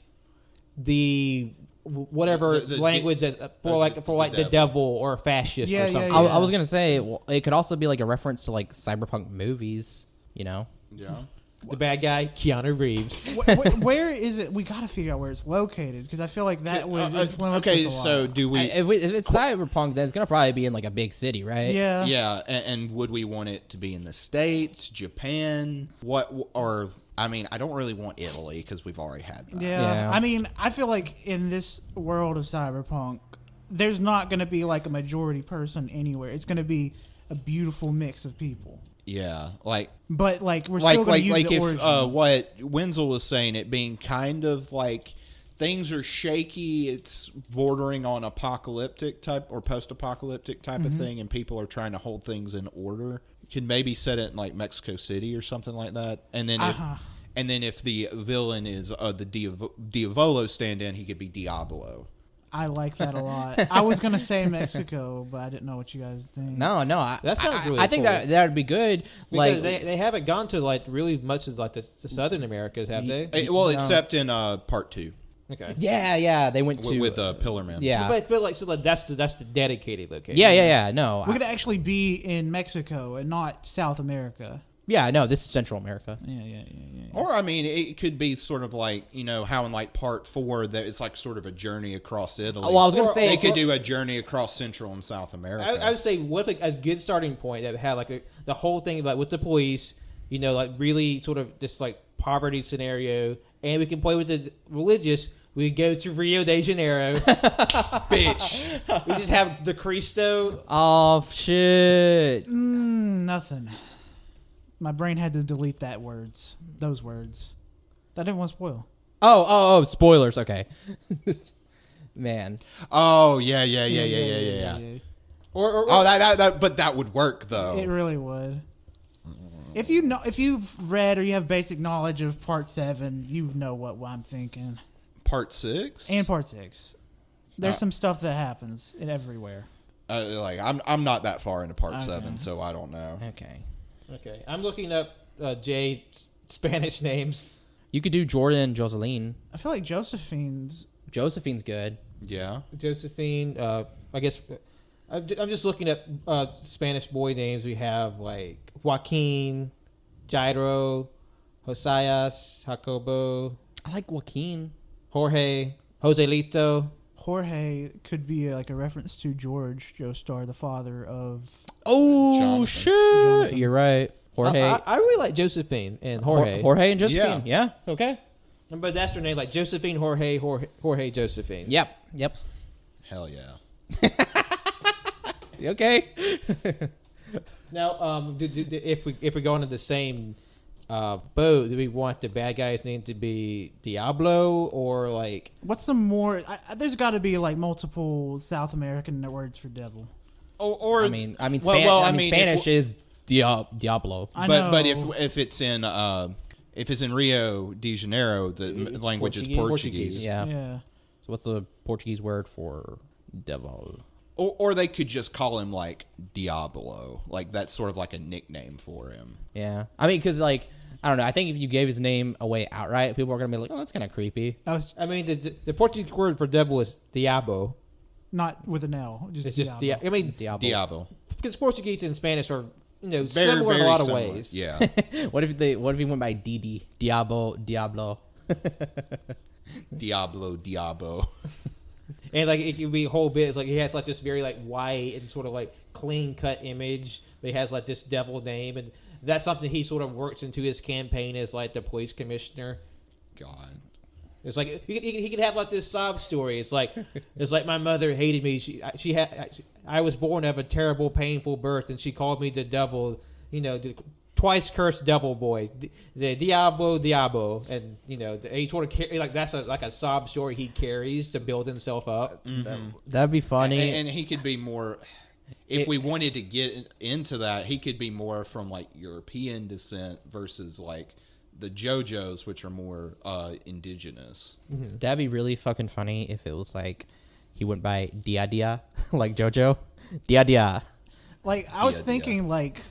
the whatever language for the devil or fascist or something. I was gonna say it could also be like a reference to like cyberpunk movies, you know? Yeah. The bad guy, Keanu Reeves. Where is it? We got to figure out where it's located because I feel like that would influence us a lot. So do we? If it's cyberpunk, then it's gonna probably be in like a big city, right? Yeah. Yeah, and would we want it to be in the States, Japan, or? I mean, I don't really want Italy because we've already had that. Yeah. I mean, I feel like in this world of cyberpunk, there's not going to be like a majority person anywhere. It's going to be a beautiful mix of people. Yeah, but like we're still going to use the origin. What Wenzel was saying, it being kind of like things are shaky. It's bordering on apocalyptic type or post-apocalyptic type of thing, and people are trying to hold things in order. You can maybe set it in like Mexico City or something like that, and then if the villain is the Diavolo stand-in, he could be Diablo. I like that a lot. I was gonna say Mexico, but I didn't know what you guys think. No, that sounds really I think cool. that would be good. Because like they haven't gone to like really much as like the Southern Americas, have they? Except in part 2. Okay. Yeah, they went to with Pillar Man. Yeah, but like that's the dedicated location. Yeah. No, we're gonna actually be in Mexico and not South America. Yeah, no, this is Central America. Yeah. Or, I mean, it could be sort of like, you know, how in like part 4 that it's like sort of a journey across Italy. Well, I was going to say they could do a journey across Central and South America. I would say what if a good starting point that had like the whole thing about with the police, you know, like really sort of this like poverty scenario, and we can play with the religious. We go to Rio de Janeiro. Bitch. We just have the Cristo. Oh, shit. Nothing. My brain had to delete those words. I didn't want to spoil. Oh, spoilers. Okay. Man. Oh, yeah. Or that but that would work though. It really would. If you've read or you have basic knowledge of part 7, you know what I'm thinking. Part 6? And part 6. There's some stuff that happens everywhere. I'm not that far into part 7, so I don't know. Okay. I'm looking up Spanish names. You could do Jordan Joseline. I feel like Josephine's good. Yeah. Josephine. I guess I'm just looking at Spanish boy names. We have like Joaquin, Jairo, Josias, Jacobo. I like Joaquin. Jorge, Joselito. Jorge could be like a reference to George Joestar, the father of. Oh Jonathan. shit! Jonathan. You're right. Jorge. I really like Josephine and Jorge. Jorge and Josephine. Yeah. Okay. But that's their name, like Josephine, Jorge, Josephine. Yep. Hell yeah. Okay. Now, if we go into the same boat, do we want the bad guy's name to be Diablo or like? What's some more? There's got to be like multiple South American words for devil. Or I mean, Spanish is Diablo. But if it's in Rio de Janeiro, the language is Portuguese. Yeah. Yeah. So what's the Portuguese word for devil? Or they could just call him like Diablo, like that's sort of like a nickname for him. Yeah, I mean, because like I don't know. I think if you gave his name away outright, people are gonna be like, "Oh, that's kind of creepy." I mean, the Portuguese word for devil is diabo. Not with an L. It's just Diablo. Diablo. Because Portuguese and Spanish are Very, similar in a very lot of similar. ways. Yeah. What if he went by Diablo? Diablo. And like it could be a whole bit. It's like he has like this very like white and sort of like clean cut image. But he has like this devil name, and that's something he sort of works into his campaign as like the police commissioner. God. It's like he could have like this sob story. It's like my mother hated me. I was born of a terrible, painful birth, and she called me the devil. The twice cursed devil boy, the Diablo, and he sort of carry like that's like a sob story he carries to build himself up. Mm-hmm. That'd be funny. And he could be more. If we wanted to get into that, he could be more from like European descent versus like the JoJo's, which are more indigenous. Mm-hmm. That'd be really fucking funny if it was like he went by Dia Dia, like JoJo. Dia Dia. Like I was thinking, like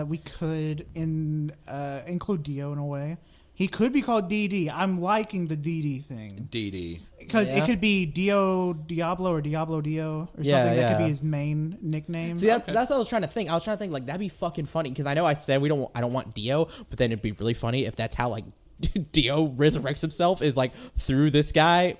we could include Dio in a way. He could be called DD. I'm liking the DD thing. DD. Because it could be Diablo or Diablo Dio or something that could be his main nickname. See, that's what I was trying to think. I was trying to think like that'd be fucking funny because I know I said I don't want Dio, but then it'd be really funny if that's how like Dio resurrects himself is like through this guy.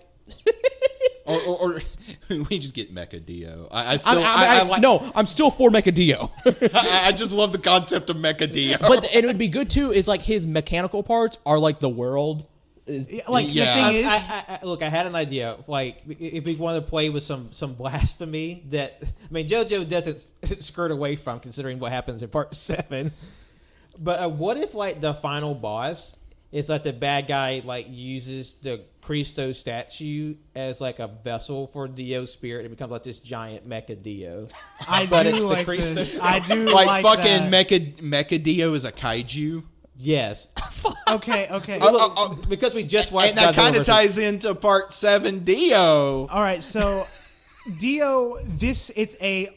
Or we just get Mecha Dio. I'm still for Mecha Dio. I just love the concept of Mecha Dio. But it would be good too. Is like his mechanical parts are like the world. The thing is, look, I had an idea. Like, if we want to play with some blasphemy that JoJo doesn't skirt away from, considering what happens in Part 7. But what if like the final boss is like the bad guy like uses the Cristo statue as like a vessel for Dio's spirit? It becomes like this giant Mecha Dio. I but do it's like the Cristo this. statue. I do like fucking that. Mecha Dio is a kaiju. Yes. Okay. Because we just watched and that kind of Godzilla ties into Part 7 Dio. All right, so Dio, it's a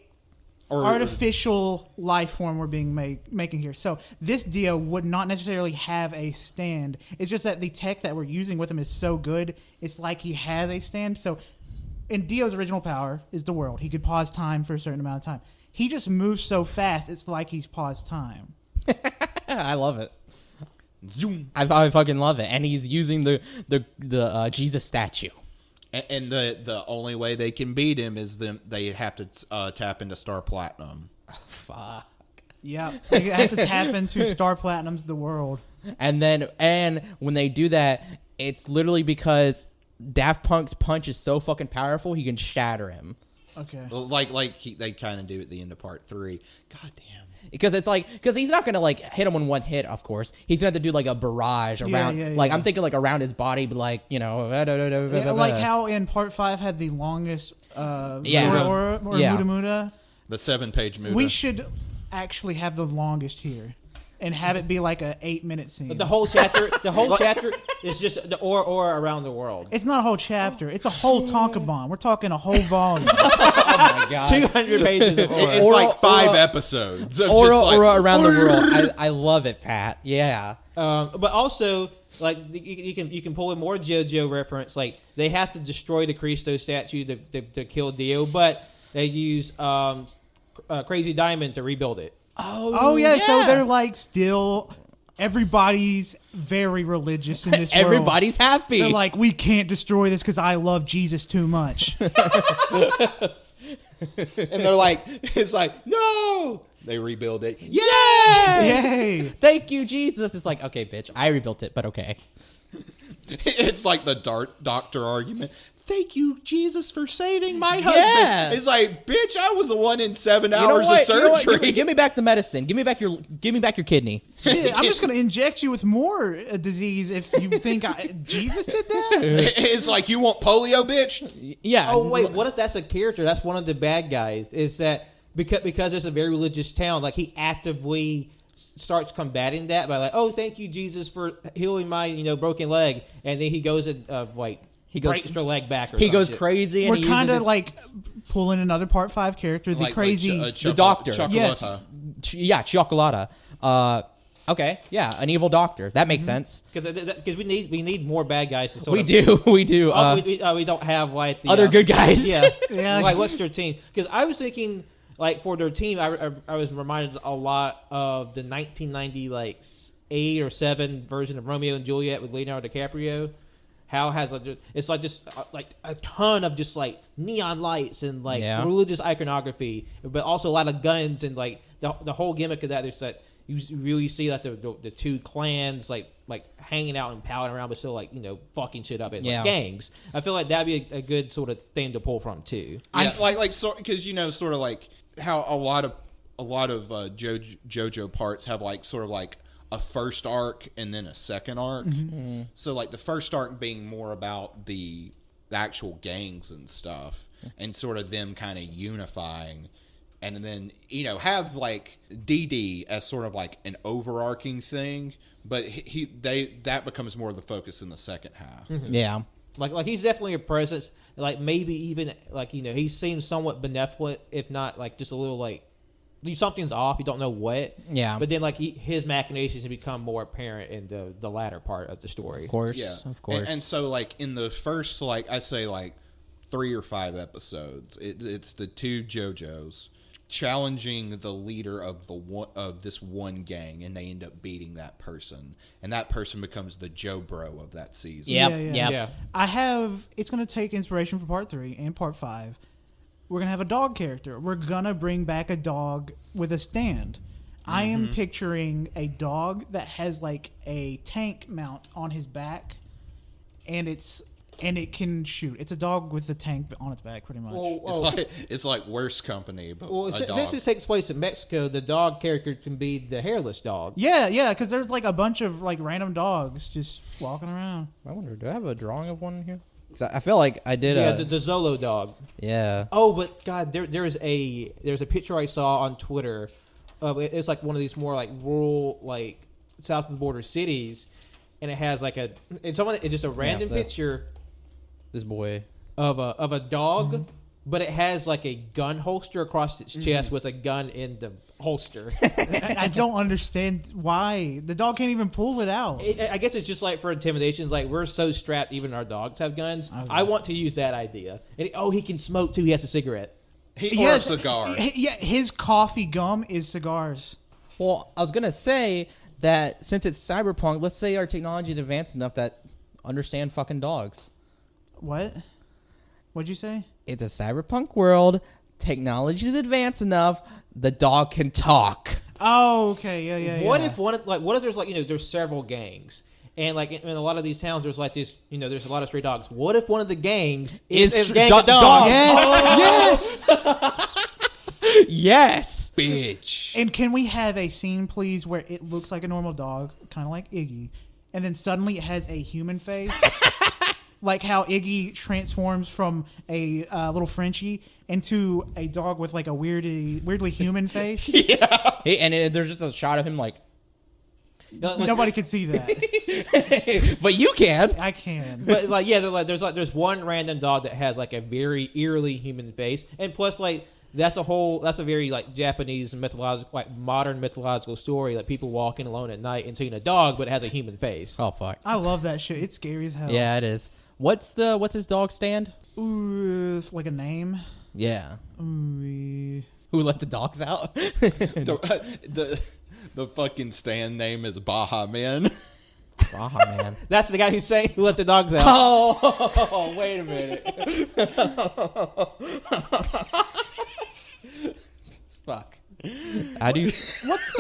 artificial life form we're making here. So this Dio would not necessarily have a stand. It's just that the tech that we're using with him is so good, it's like he has a stand. So in Dio's original power is the world. He could pause time for a certain amount of time. He just moves so fast, it's like he's paused time. I love it. Zoom. I fucking love it. And he's using the Jesus statue. And the only way they can beat him is they have to tap into Star Platinum. Fuck. Yeah, you have to tap into Star Platinum's The World. And when they do that, it's literally because Daft Punk's punch is so fucking powerful, he can shatter him. Okay. Well, they kind of do at the end of Part 3. God damn. Because he's not gonna like hit him in one hit. Of course, he's gonna have to do like a barrage around. I'm thinking like around his body, but like like how in Part 5 had the longest or Muda Muda. The 7-page movie. We should actually have the longest here, and have it be like a 8-minute scene. But the whole chapter is just the or around the world. It's not a whole chapter. It's a whole Tonkabon. We're talking a whole volume. Oh my god, 200 pages of aura. It's like 5 episodes. Of aura, just like, aura around the world. I love it, Pat. Yeah. But also, like you can pull in more JoJo reference. Like they have to destroy the Cristo statue to kill Dio, but they use Crazy Diamond to rebuild it. Oh yeah, so they're like still everybody's very religious in this world. Everybody's happy. They're like, we can't destroy this because I love Jesus too much. and they're like, it's like, no. They rebuild it. Yay! Yay! Thank you, Jesus. It's like, okay, bitch, I rebuilt it, but okay. It's like the doctor argument. Thank you, Jesus, for saving my husband. Yeah. It's like, bitch, I was the one in 7 hours of surgery. Give me back the medicine. Give me back your kidney. Shit, I'm just gonna inject you with more disease if you think Jesus did that. It's like, you want polio, bitch? Yeah. Oh wait, what if that's a character? That's one of the bad guys. Is that because it's a very religious town? Like he actively starts combating that by like, oh, thank you, Jesus, for healing my broken leg, and then he goes and he breaks their leg back. Or he goes shit. crazy. We're kind of like pulling another Part 5 character, the crazy, the doctor. Yes. Chocolata. Okay, yeah, an evil doctor. That makes sense. Because we need more bad guys to we do. Also, we don't have like the other good guys. Yeah, yeah. Like what's their team? Because I was thinking like for their team, I was reminded a lot of the 1990 like 8 or 7 version of Romeo and Juliet with Leonardo DiCaprio. How has it's like just like a ton of just like neon lights and like religious iconography, but also a lot of guns and like the whole gimmick of that is that you really see like the two clans like hanging out and palling around, but still like fucking shit up as like gangs. I feel like that'd be a good sort of thing to pull from too. Yeah, because sort of like how a lot of JoJo parts have like sort of like a first arc and then a second arc. Mm-hmm. So like the first arc being more about the actual gangs and stuff, and sort of them kind of unifying. And then, have like DD as sort of like an overarching thing, but that becomes more of the focus in the second half. Mm-hmm. Yeah. Like he's definitely a presence. Like maybe even like, he seems somewhat benevolent, if not like just a little like something's off. You don't know what. Yeah. But then like his machinations have become more apparent in the latter part of the story. Of course. Yeah. Of course. And so like in the first, like I say like 3 or 5 episodes, it's the two JoJo's challenging the leader of this one gang, and they end up beating that person, and that person becomes the Joe Bro of that season. Yeah. It's going to take inspiration from part 3 and part 5. We're going to have a dog character. We're going to bring back a dog with a stand. I am picturing a dog that has like a tank mount on his back, and it can shoot. It's a dog with a tank on its back, pretty much. It's like Worst Company, but since it takes place in Mexico, the dog character can be the hairless dog. Yeah, because there's like a bunch of like random dogs just walking around. I wonder, do I have a drawing of one here? Because I feel like I did. Yeah, the Zolo dog. Yeah. Oh, but God, there's a picture I saw on Twitter of it's like one of these more like rural, like south of the border cities, and it has like it's just a random picture. This boy of a dog, but it has like a gun holster across its chest with a gun in the holster. I don't understand why the dog can't even pull it out. I guess it's just like for intimidation. It's like we're so strapped, even our dogs have guns. Okay. I want to use that idea. And he can smoke too. He has a cigarette. Or a cigar. His coffee gum is cigars. Well, I was gonna say that since it's cyberpunk, let's say our technology is advanced enough that understand fucking dogs. What? What'd you say? It's a cyberpunk world. Technology is advanced enough. The dog can talk. Oh, okay. Yeah. What if there's like, there's several gangs, and like in a lot of these towns, there's like this, there's a lot of stray dogs. What if one of the gangs is a gang of dogs? Yes. Yes. Bitch. And can we have a scene, please, where it looks like a normal dog, kind of like Iggy, and then suddenly it has a human face? Like how Iggy transforms from a little Frenchie into a dog with like a weirdly human face. Yeah. And there's just a shot of him like... Nobody can see that. But you can. I can. But like, yeah, there's one random dog that has like a very eerily human face. And plus like, that's a very like Japanese mythological, like modern mythological story, like people walking alone at night and seeing a dog, but it has a human face. Oh, fuck. I love that shit. It's scary as hell. Yeah, it is. What's his dog stand? Ooh, like a name. Yeah. Ooh. Who let the dogs out? the fucking stand name is Baja Man. Baja Man. That's the guy who's saying who let the dogs out. Oh, wait a minute. Fuck. How do you... What's...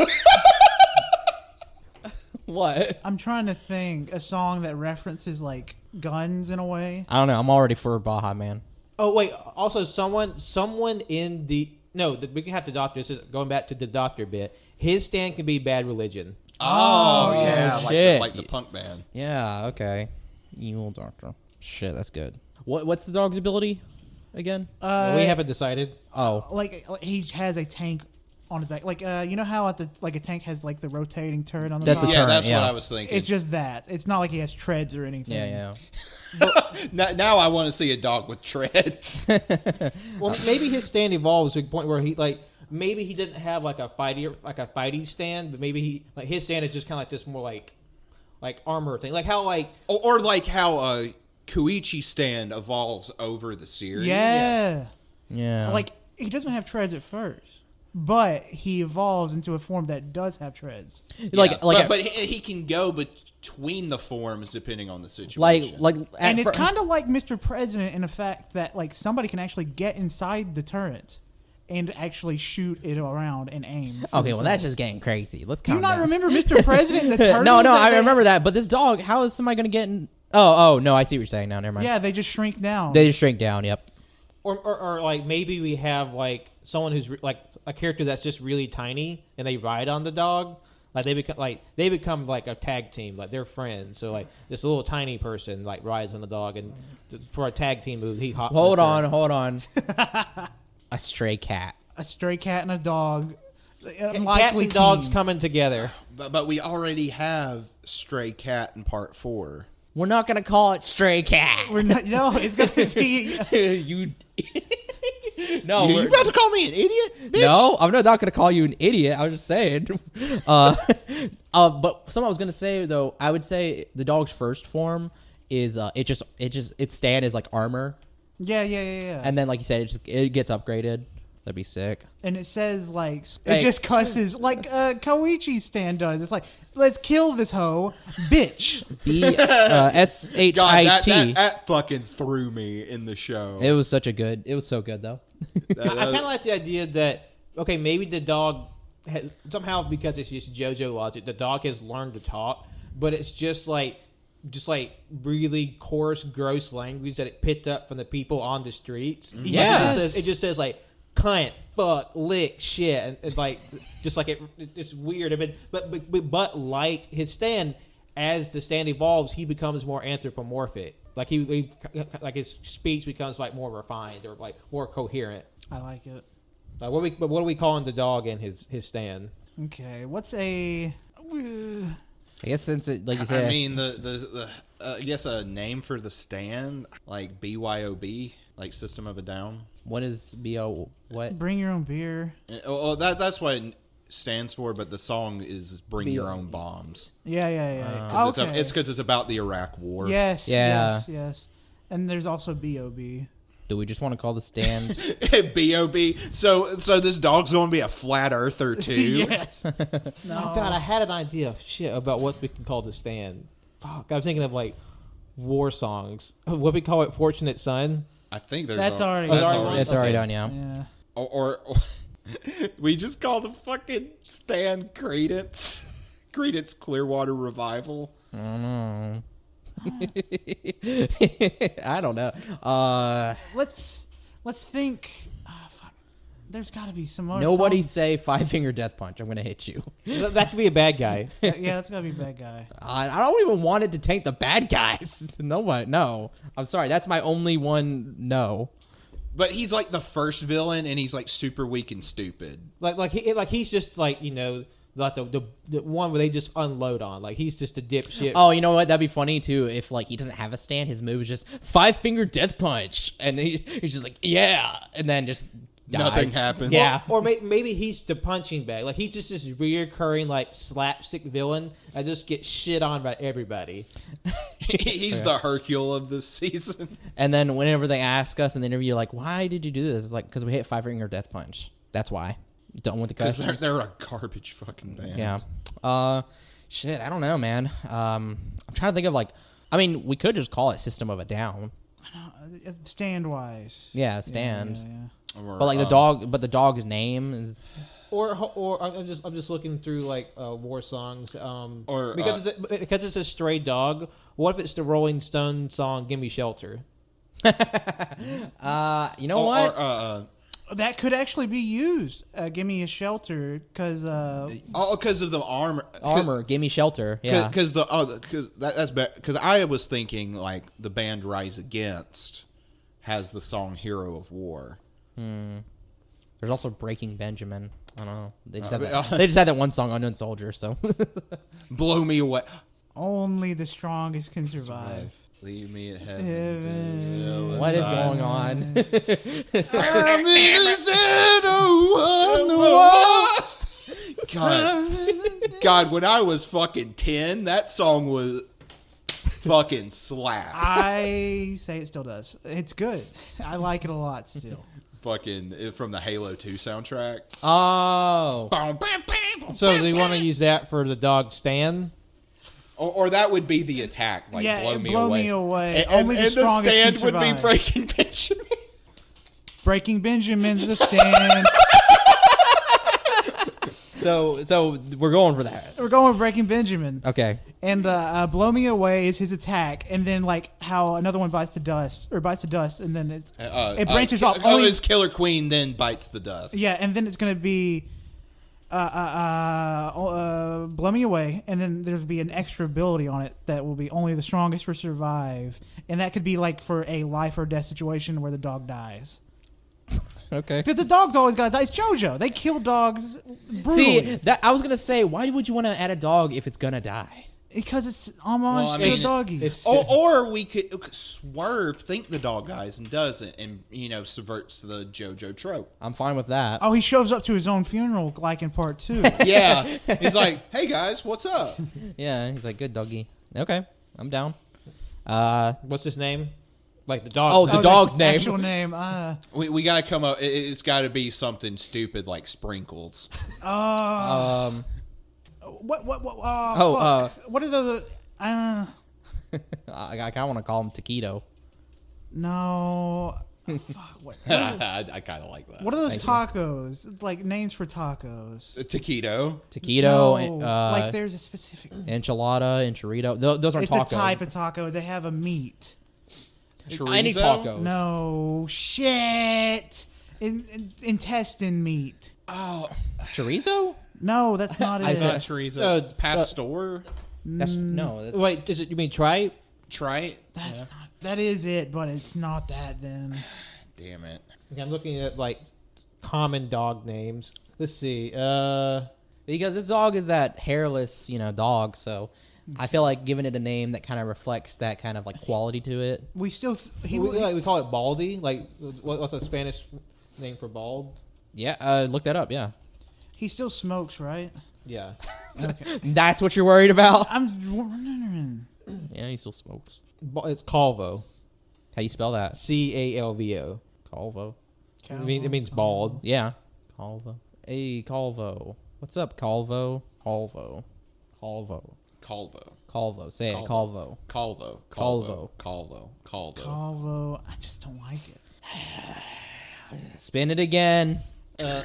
What? I'm trying to think a song that references like guns in a way. I don't know. I'm already for Baja Man. Oh wait. Also, someone in the we can have the doctor. This is going back to the doctor bit. His stand can be Bad Religion. Oh yeah, shit. like the punk band. Yeah. Okay. Evil doctor. Shit, that's good. What's the dog's ability again? We haven't decided. Oh, like he has a tank on his back, like you know how at the like a tank has like the rotating turret on the That's top? a turret, that's yeah. what I was thinking. It's just that. It's not like he has treads or anything. yeah. Now I want to see a dog with treads. Well, maybe his stand evolves to the point where he like maybe he doesn't have like a fighty stand, but maybe he like his stand is just kind of like this more like armor thing, like how like or like how a Koichi stand evolves over the series. Yeah. Like he doesn't have treads at first, but he evolves into a form that does have treads. But he can go between the forms depending on the situation. And it's kind of like Mr. President in the fact that like somebody can actually get inside the turret and actually shoot it around and aim. Okay, well that's just getting crazy. Let's Do you calm not down. remember Mr. President and the turtle? No, I remember that. But this dog, how is somebody gonna get in? Oh, no, I see what you're saying now. Never mind. Yeah, they just shrink down. They just shrink down. Yep. Or like maybe we have like someone who's like a character that's just really tiny and they ride on the dog. Like they become like a tag team, like they're friends. So like this little tiny person like rides on the dog, and for a tag team move, he hops. Hold on. A stray cat. A stray cat and a dog. Cats and dogs coming together. But we already have Stray Cat in part 4. We're not gonna call it stray cat. We're not. No, it's gonna be. You. No, You about to call me an idiot, bitch? No, I'm not gonna call you an idiot. I was just saying. But something I was gonna say though, I would say the dog's first form is its stand is like armor, Yeah. and then like you said, it gets upgraded. That'd be sick. And it says like it Thanks. just cusses like Koichi's stand does. It's like, let's kill this hoe, bitch. BSHIT. God, that fucking threw me in the show. It was so good though. I kind of like the idea that okay, maybe the dog has somehow, because it's just JoJo logic, the dog has learned to talk, but it's just like really coarse, gross language that it picked up from the people on the streets. Yes. It just says like cunt, fuck, lick, shit, and like just like it's weird. I mean, but like his stand, as the stand evolves, he becomes more anthropomorphic. Like he like his speech becomes like more refined or like more coherent. I like it. What are we calling the dog and his stand? Okay, what's a? I guess since it, like you said, I mean I guess a name for the stand, like BYOB, like System of a Down. what is BO? What? Bring your own beer. Oh, that's what it stands for, but the song is Bring Your Own Bombs. Yeah. Okay. It's because it's about the Iraq War. Yes. Yeah. Yes. And there's also B.O.B. Do we just want to call the stand? B.O.B. So this dog's going to be a flat earther too. Yes. No. Oh God, I had an idea of shit about what we can call the stand. Fuck, I was thinking of like war songs. What we call it, Fortunate Son. I think there's That's already It's already Okay. done, yeah. Yeah. or we just call the fucking stand Credence Clearwater Revival. I don't know. I don't know. Let's think. Fuck. There's got to be some other. Nobody songs. say 5-finger death punch. I'm gonna hit you. That could be a bad guy. Yeah, that's got to be a bad guy. I don't even want it to taint the bad guys. Nobody. No. I'm sorry. That's my only one. No. But he's like the first villain, and he's like super weak and stupid. He's just like, you know, like the one where they just unload on. Like he's just a dipshit. Oh, you know what? That'd be funny too if like he doesn't have a stand. His move is just 5-finger death punch, and he's just like yeah, and then just dies. Nothing happens. Yeah. Or maybe he's the punching bag. Like he's just this reoccurring like slapstick villain that just gets shit on by everybody. He's the Hercule of this season. And then whenever they ask us in the interview, like, why did you do this? It's like, because we hit 5-finger death punch. That's why. Done with the Because customs. they're a garbage fucking band. Yeah. Shit, I don't know, man. I'm trying to think of like, I mean, we could just call it System of a Down. Stand wise. Yeah, stand. Yeah. Or, But like the dog's name is. Or I'm just looking through like war songs. Because it's a stray dog. What if it's the Rolling Stone song "Gimme Shelter"? You know what? Or, That could actually be used. Give me a shelter, because because of the Armor, gimme shelter. Yeah. Because that's because I was thinking like the band Rise Against has the song "Hero of War." There's also Breaking Benjamin. I don't know. They just had that one song, Unknown Soldier. So. Blow me away. only the strongest can survive. Leave me at heaven. What is going on? I'm God, when I was fucking 10, that song was fucking slapped. I say it still does. It's good. I like it a lot still. Fucking from the Halo 2 soundtrack. Oh. So do you want to use that for the dog Stan? Or that would be the attack, like Yeah, blow me blow away. me away. And, Only the and the strongest stand can would be survive. Breaking Benjamin. Breaking Benjamin's the stand. So we're going for that. We're going with Breaking Benjamin. Okay. And Blow Me Away is his attack, and then like how another one bites the dust, and then it branches off. His Killer Queen then bites the dust. Yeah, and then it's gonna be Blow Me Away, and then there's be an extra ability on it that will be only the strongest will survive, and that could be like for a life or death situation where the dog dies. Okay. Because the dog's always gotta die. It's JoJo. They kill dogs brutally. See, I was gonna say, why would you want to add a dog if it's gonna die? Because it's homage to the doggies. Or we could swerve, think the dog dies and doesn't, and subverts the JoJo trope. I'm fine with that. Oh, he shows up to his own funeral, like in part 2. Yeah, he's like, "Hey guys, what's up?" Yeah, he's like, good doggy. Okay, I'm down. What's his name? Like the dog. Oh, the dog's name. Actual name. We gotta come up. It's got to be something stupid like Sprinkles. What? What are the? I kind of want to call him Taquito. No. Fuck. What? I kind of like that. What are those tacos? It's like names for tacos. Taquito. Taquito. No, like there's a specific Enchilada, enchilado. Those aren't tacos. It's a type of taco. They have a meat. Chorizo? Any tacos. No shit. Intestine meat. Oh, chorizo? No, that's not it. It's not chorizo. Pastor. That's no. That's, Wait, you mean tripe? Tripe. That's not. That is it, but it's not that. Then. Damn it. Okay, I'm looking at like common dog names. Let's see. because this dog is that hairless, dog. So I feel like giving it a name that kind of reflects that kind of like quality to it. We still. We call it Baldy. Like what's a Spanish name for bald? Yeah, look that up. Yeah. He still smokes, right? Yeah. Okay. That's what you're worried about? I'm. Yeah, he still smokes. It's Calvo. How you spell that? Calvo. Calvo. It means bald. Yeah. Calvo. Hey, Calvo. What's up, Calvo? Calvo. Calvo. Calvo. Calvo. Say it, Calvo. Calvo. Calvo. Calvo. Calvo. Calvo. I just don't like it. Spin it again. I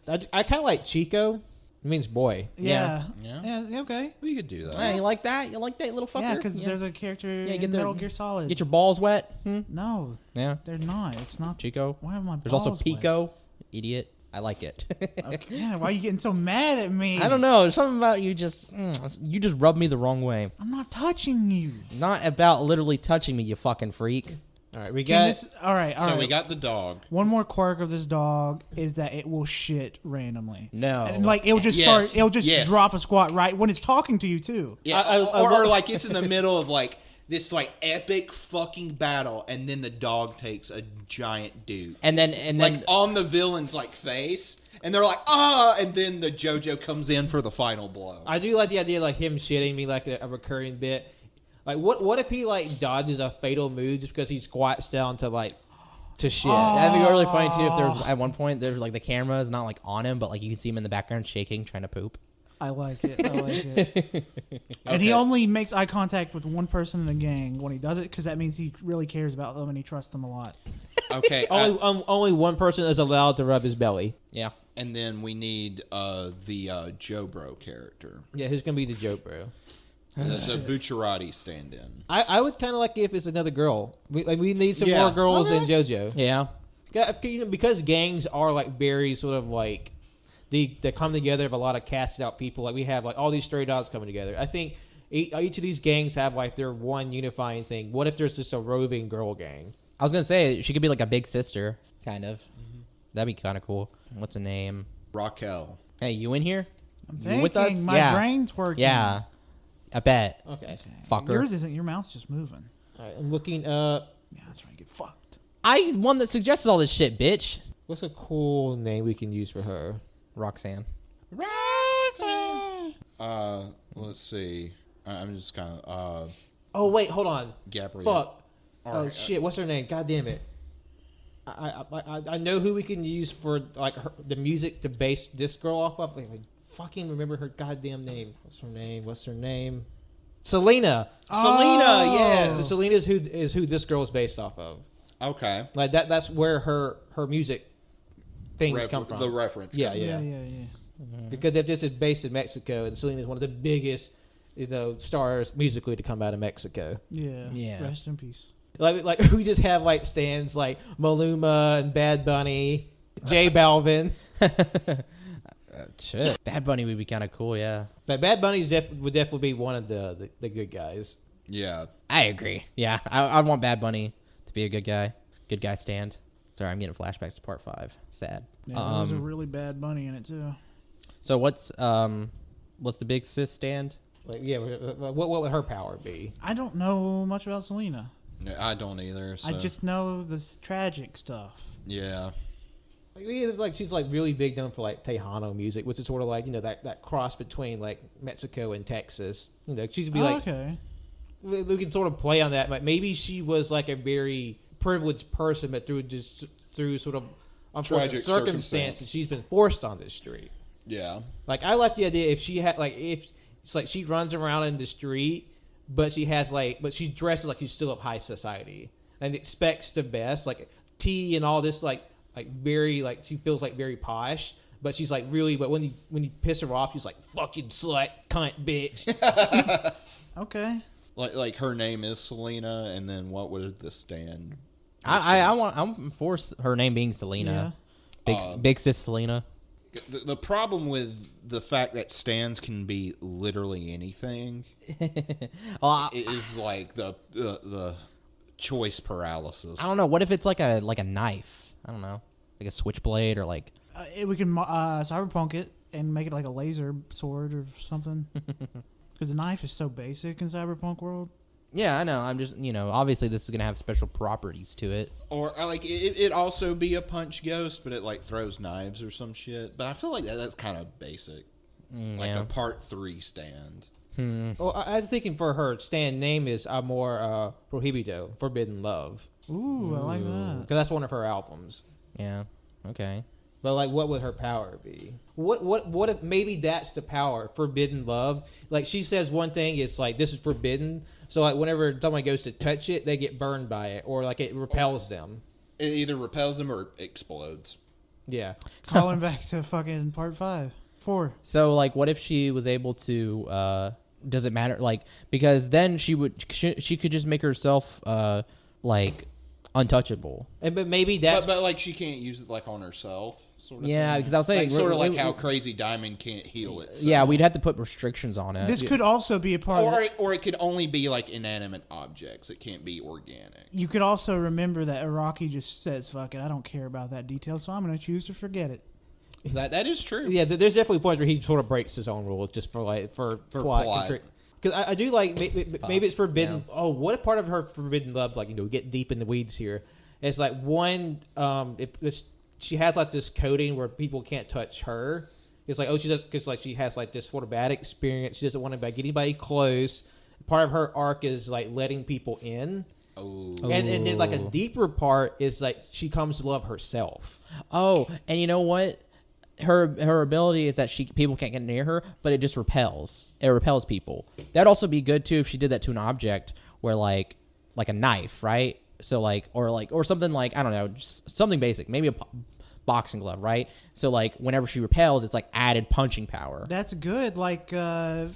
kind of like Chico. It means boy. Yeah. Yeah. Yeah. Okay. We could do that. Hey, you like that? You like that little fucker? Yeah, because there's a character in Metal Gear Solid. Get your balls wet. No, Yeah. they're not. It's not. Chico. Why am I? There's also Pico. Idiot. I like it. Okay, yeah. Why are you getting so mad at me? I don't know. There's something about you just rub me the wrong way. I'm not touching you. Not about literally touching me, you fucking freak. All right, we got. All right. So we got the dog. One more quirk of this dog is that it will shit randomly. No. And like it'll just start. It'll just drop a squat right when it's talking to you too. Yeah. Or like it's in the middle of like this like epic fucking battle, and then the dog takes a giant dude. And then like on the villain's like face, and they're like and then the JoJo comes in for the final blow. I do like the idea of like him shitting me like a recurring bit. Like what if he like dodges a fatal move just because he squats down to shit? That'd be really funny too if there's at one point there's like the camera is not like on him, but like you can see him in the background shaking, trying to poop. I like it. And he only makes eye contact with one person in the gang when he does it because that means he really cares about them and he trusts them a lot. Okay. Only one person is allowed to rub his belly. Yeah. And then we need the Joe Bro character. Yeah, who's gonna be the Joe Bro? The Bucciarati stand-in. I would kind of like it if it's another girl. We need some more girls in JoJo. Yeah. Because gangs are like very sort of like they come together of a lot of casted out people. Like we have like all these stray dogs coming together. I think each of these gangs have like their one unifying thing. What if there's just a roving girl gang? I was gonna say she could be like a big sister, kind of. That'd be kind of cool. What's a name? Raquel. Hey, you in here? I'm You thinking. with us? My brain's working. Yeah. I bet. Okay. Fucker. Yours isn't. Your mouth's just moving. All right, I'm looking up. Yeah, that's right. Get fucked. I one that suggested all this shit, bitch. What's a cool name we can use for her? Roxanne. Let's see. I'm just kind of Oh wait, hold on. Gabrielle. Fuck. Oh shit, what's her name? God damn it. I know who we can use for like the music to base this girl off of. Wait, fucking remember her goddamn name. What's her name? Selena. Selena, yes. So Selena is who this girl is based off of. Okay. Like that's where her music things come from. The reference. Yeah. Yeah. because if this is based in Mexico, and Selena is one of the biggest, stars musically to come out of Mexico. Yeah. Rest in peace. Like we just have like stands like Maluma and Bad Bunny, J Balvin. Shit, Bad Bunny would be kind of cool. Yeah, But Bad Bunny would definitely be one of the good guys. Yeah. I agree. Yeah, I'd want Bad Bunny to be a good guy. Good guy stand. Sorry, I'm getting flashbacks to part 5. Sad. Yeah, there was a really bad Bunny in it too. So what's the big sis stand? Like, yeah, what would her power be? I don't know much about Selena. No, I don't either. So. I just know this tragic stuff. Yeah. Like, it's like she's like really big known for like Tejano music, which is sort of like that cross between like Mexico and Texas. She'd be okay. We can sort of play on that. Like maybe she was like a very privileged person, but through sort of unfortunate Tragic circumstances, she's been forced on this street. Yeah. Like I like the idea if she had if it's like she runs around in the street, but she dresses like she's still of high society and expects the best, like tea and all this, like very like she feels like very posh, but she's like really. But when you piss her off, she's like fucking slut, cunt, bitch. Okay. Like her name is Selena, and then what would the stand? I'm for her name being Selena. Big sis Selena. The problem with the fact that stands can be literally anything is like the choice paralysis. I don't know. What if it's like a knife? I don't know, like a switchblade or like. We can cyberpunk it and make it like a laser sword or something. Because the knife is so basic in cyberpunk world. Yeah, I know. I'm just, obviously this is going to have special properties to it. Or like it also be a punch ghost, but it like throws knives or some shit. But I feel like that's kind of basic. Like a part 3 stand. Well, I'm thinking for her stand name is Amor Prohibido, Forbidden Love. Ooh, I like that. Because that's one of her albums. Yeah. Okay. But like, what would her power be? What if maybe that's the power? Forbidden love. Like she says one thing, it's like this is forbidden. So like whenever someone goes to touch it, they get burned by it, or like it repels them. It either repels them or explodes. Yeah. Calling back to fucking part 4. So like, what if she was able to? Does it matter? Like, because then she could just make herself like untouchable. But maybe that's but like she can't use it like on herself. Sort of yeah, thing. because I was saying like, sort of like how Crazy Diamond can't heal it. Yeah, we'd have to put restrictions on it. This could also be a part of or it could only be like inanimate objects. It can't be organic. You could also remember that Iraqi just says, fuck it, I don't care about that detail, so I'm going to choose to forget it. That is true. Yeah, there's definitely points where he sort of breaks his own rules just for plot. Because I do like maybe it's forbidden. Yeah. Oh, what a part of her forbidden love's like, get deep in the weeds here. It's like one, she has like this coding where people can't touch her. It's like, she does, because like she has like this sort of bad experience. She doesn't want to get anybody close. Part of her arc is like letting people in. Oh. And then like a deeper part is like she comes to love herself. Oh, and you know what? Her ability is that people can't get near her, but it just repels. It repels people. That'd also be good too if she did that to an object where like a knife, right? So like or something like, I don't know, just something basic, maybe a boxing glove, right? So like whenever she repels, it's like added punching power. That's good. Like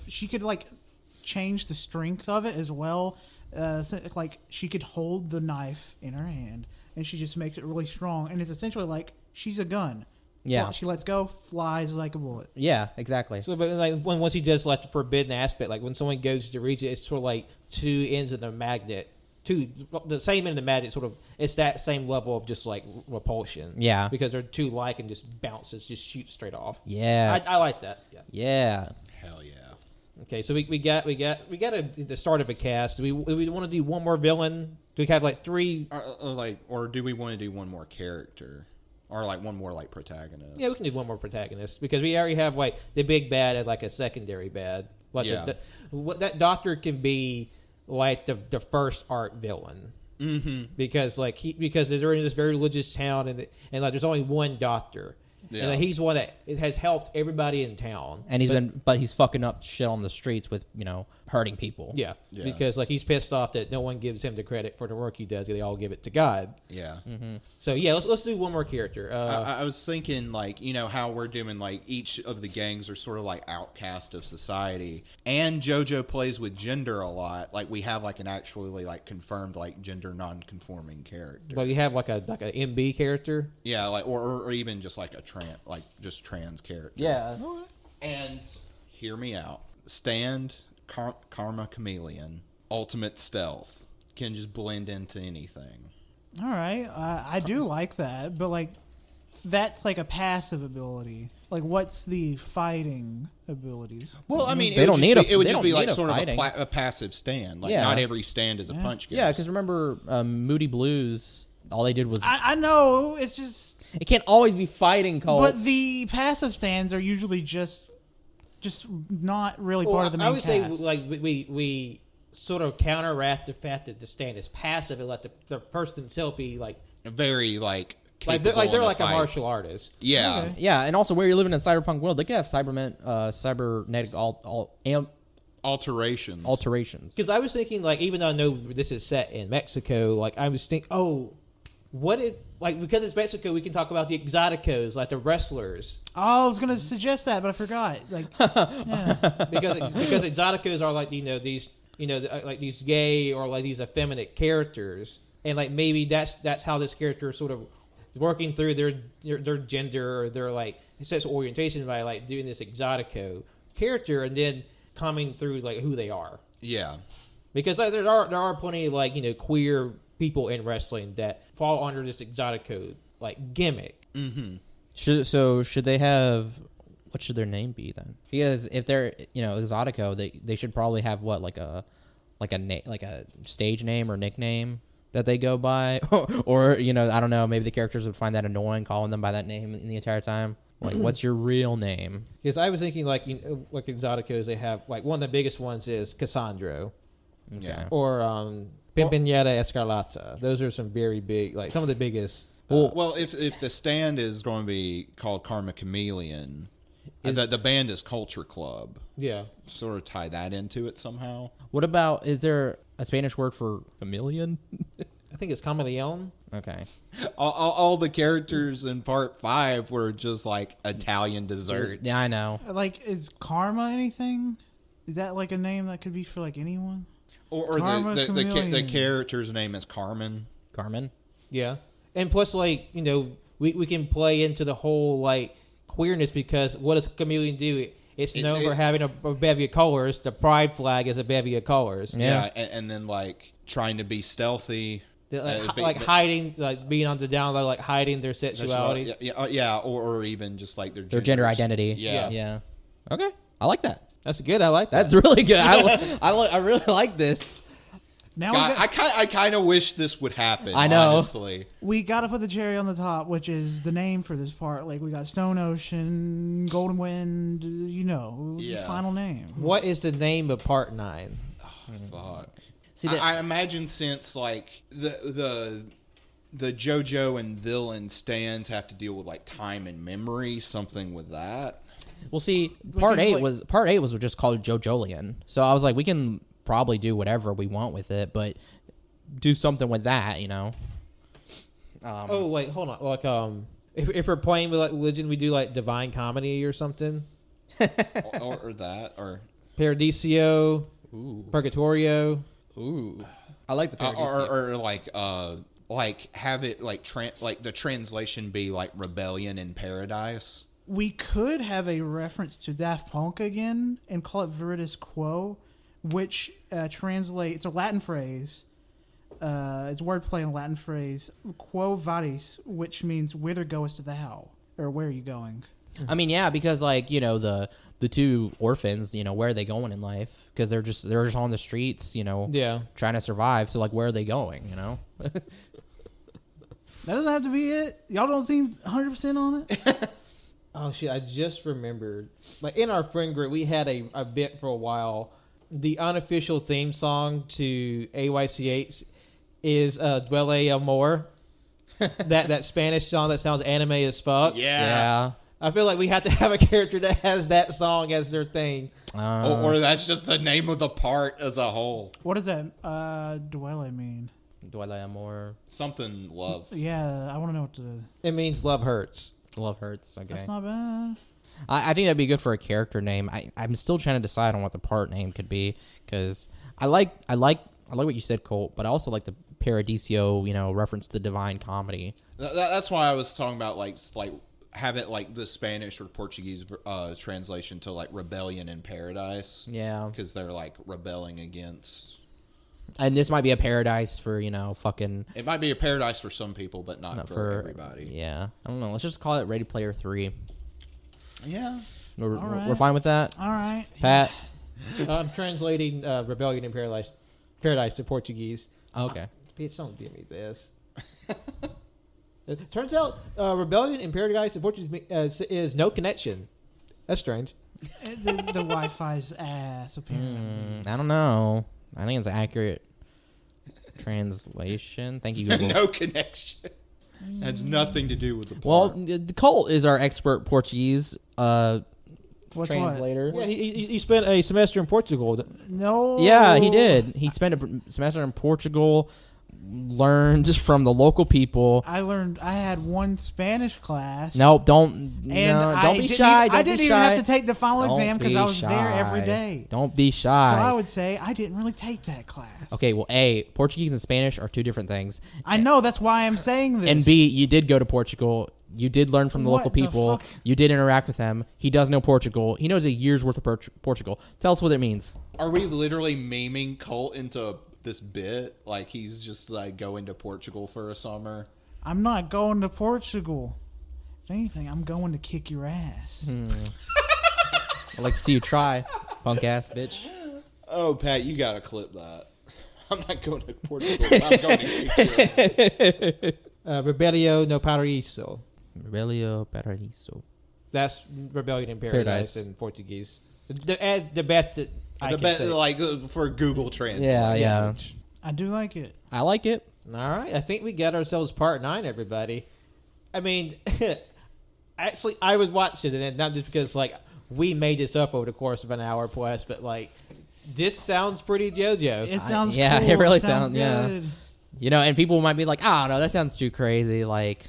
she could like change the strength of it as well. So, like she could hold the knife in her hand and she just makes it really strong, and it's essentially like she's a gun. Yeah, she lets go, flies like a bullet. Yeah, exactly. So, but like once he does like the forbidden aspect, like when someone goes to reach it, it's sort of like two ends of the magnet, the same end of the magnet. Sort of, it's that same level of just like repulsion. Yeah, because they're too like and just bounces, just shoot straight off. Yeah, I like that. Yeah. Hell yeah. Okay, so we got the start of a cast. Do we want to do one more villain? Do we have like 3? Or do we want to do one more character? Or like one more like protagonist? Yeah, we can do one more protagonist because we already have like the big bad and like a secondary bad. Like what that doctor can be like the first arc villain. Mm-hmm. Because they're in this very religious town and like there's only one doctor, Yeah. And then he's one that has helped everybody in town. And he's fucking up shit on the streets with, hurting people. Yeah, Yeah. because like he's pissed off that no one gives him the credit for the work he does. They all give it to God. Yeah. So yeah, let's do one more character. I was thinking, like, how we're doing, like, each of the gangs are sort of like outcast of society, and JoJo plays with gender a lot. Like, we have like an actually like confirmed like gender non-conforming character. But we have like a MB character. Yeah, like or even just like a trans character. Yeah. And hear me out. Stand, Karma Chameleon, ultimate stealth, can just blend into anything. All right, I do like that, but like that's like a passive ability. Like, what's the fighting abilities? Well, I mean, They don't need it would they just don't be like need a sort fighting. of a passive stand. Like, Yeah. not every stand is a punch. Yeah, because remember, Moody Blues, all they did was... I know it's just, it can't always be fighting, Cole. but the passive stands are usually just not really part of the main I would cast. say like we sort of counteract the fact that the stand is passive and let the person itself be like very like they're capable like in a fight. martial artist. Yeah. Okay. Yeah, and also where you live in a cyberpunk world, they could have cybernetic Alterations. alterations. Because I was thinking, like, even though I know this is set in Mexico, like, I was thinking, what if, like, because it's Mexico, we can talk about the exoticos, like the wrestlers. Oh, I was gonna suggest that, but I forgot. Like, yeah. Because exoticos are like, these, like these gay or like these effeminate characters. And, like, maybe that's how this character is sort of working through their gender or their, like, sexual orientation by, like, doing this exotico character and then coming through, like, who they are. Yeah. Because like, there are plenty of, like, queer people in wrestling that fall under this exotico, like, gimmick. Mm-hmm. Should they have... What should their name be then? Because if they're, exotico, they should probably have what, like a stage name or nickname that they go by, or I don't know, maybe the characters would find that annoying calling them by that name the entire time. Like, what's your real name? Because I was thinking, like, like exoticos, they have, like, one of the biggest ones is Cassandro. Okay. Yeah. Or Pimpineta Escarlata. Those are some very big, like, some of the biggest. Well, if the stand is going to be called Karma Chameleon, the band is Culture Club. Yeah. Sort of tie that into it somehow. What about, is there a Spanish word for chameleon? I think it's Camaleon. Okay. All the characters in part 5 were just like Italian desserts. Yeah, I know. Like, is Karma anything? Is that like a name that could be for like anyone? Or Karma the Chameleon. character's name is Carmen. Carmen? Yeah. And plus, like, we can play into the whole, like, queerness because what does Chameleon do? It's known for having a bevy of colors. The pride flag is a bevy of colors. Yeah. And then like trying to be stealthy. Hiding, like being on the down low, like hiding their sexuality. Yeah, or even just like their Gender identity. Yeah. Yeah. Okay. I like that. That's good. I like that. That's really good. I really like this. Now God, I kind of wish this would happen. I know. Honestly. we got to put the cherry on the top, which is the name for this part. Like, we got Stone Ocean, Golden Wind, the final name. What is the name of Part 9? Fuck. See, I imagine since like the JoJo and villain stands have to deal with like time and memory, something with that. well, see, part can 8 was just called JoJolian. So I was like, we can probably do whatever we want with it, but do something with that, Oh wait, hold on. Like if we're playing with like religion, we do like Divine Comedy or something. or that, or Paradiso, Ooh. Purgatorio. Ooh. I like the Paradiso. or like have it like like the translation be like Rebellion in Paradise. We could have a reference to Daft Punk again and call it Veritas Quo, which translates, it's a Latin phrase. It's wordplay in Latin phrase, Quo vadis, which means whither goest thou, or where are you going? I mean, yeah, because like the two orphans, where are they going in life? Because they're just on the streets, Yeah. trying to survive. So like, where are they going? That doesn't have to be it. Y'all don't seem 100% on it. Oh shit! I just remembered. Like in our friend group, we had a bit for a while. The unofficial theme song to AYCH is "Duele Amor." that Spanish song that sounds anime as fuck. Yeah. I feel like we have to have a character that has that song as their thing. Or that's just the name of the part as a whole. What does that duele mean? Duele Amor. Something love. Yeah, I want to know what to. It means love hurts. Love hurts. Okay. That's not bad. I think that'd be good for a character name. I'm still trying to decide on what the part name could be because I like what you said, Colt, but I also like the Paradiso, reference to the Divine Comedy. That's why I was talking about like have it like the Spanish or Portuguese translation to like Rebellion in Paradise. Yeah, because they're like rebelling against. And this might be a paradise for fucking. It might be a paradise for some people, but not for everybody. Yeah, I don't know. Let's just call it Ready Player 3. Yeah, we're fine with that. All right, Pat. I'm translating Rebellion in Paradise to Portuguese. Okay. Bitch, don't give me this. It turns out Rebellion in Paradise in Portuguese is no connection. That's strange. the Wi-Fi's ass apparently. I don't know. I think it's an accurate translation. Thank you, Google. No connection. Has nothing to do with the Well, part. Colt is our expert Portuguese What's translator. Yeah, he spent a semester in Portugal. what? No. Yeah, he did. He spent a semester in Portugal, learned from the local people. I had one Spanish class. No, don't be shy. I didn't even have to take the final exam because I was shy. there every day. Don't be So shy. I would say I didn't really take that class. Okay, well, Portuguese and Spanish are two different things. I know, that's why I'm saying this. And B, you did go to Portugal. You did learn from the What local the people. fuck? You did interact with them. He does know Portugal. He knows a year's worth of Portugal. Tell us what it means. Are we literally memeing Colt into this bit? Like he's just like going to Portugal for a summer? I'm not going to Portugal. If anything, I'm going to kick your ass. I'd like to see you try, punk ass bitch. Oh, Pat, you gotta clip that. I'm not going to Portugal. I'm going to kick your Rebellion no Paraíso. Rebelio Paradiso. That's Rebellion in Paradise in Portuguese. The best that I can say. like for Google Translate. Yeah. I do like it. I like it. All right, I think we got ourselves part 9, everybody. I mean, actually, I would watch it, and not just because like we made this up over the course of an hour plus, but like this sounds pretty JoJo. It sounds cool. it really sounds sounds good. And people might be like, oh, no, that sounds too crazy. Like,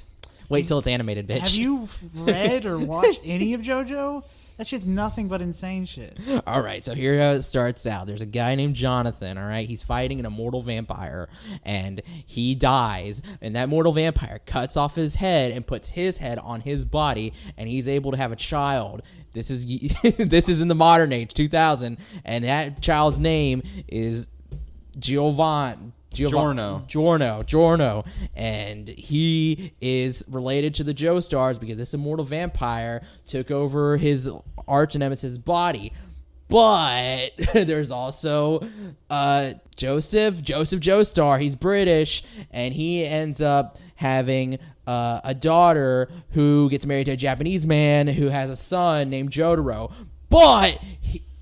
wait till it's animated, bitch. Have you read or watched any of JoJo? That shit's nothing but insane shit. All right, so here how it starts out. There's a guy named Jonathan, all right? He's fighting an immortal vampire, and he dies, and that mortal vampire cuts off his head and puts his head on his body, and he's able to have a child. This is this is in the modern age, 2000, and that child's name is Giorno, and he is related to the Joestars because this immortal vampire took over his arch nemesis' body. But there's also Joseph Joestar. He's British, and he ends up having a daughter who gets married to a Japanese man who has a son named Jotaro. But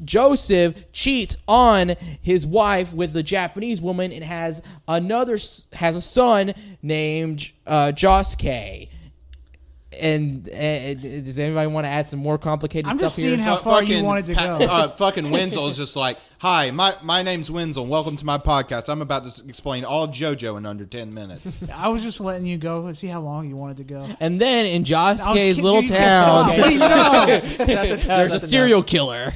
Joseph cheats on his wife with the Japanese woman and has a son named Josuke. And does anybody want to add some more complicated I'm stuff just seeing here? how far you wanted to go. Fucking Wenzel's just like, hi, my name's Wenzel, and welcome to my podcast. I'm about to explain all JoJo in under 10 minutes. I was just letting you go and see how long you wanted to go. And then in Josuke's little town, there's a serial killer.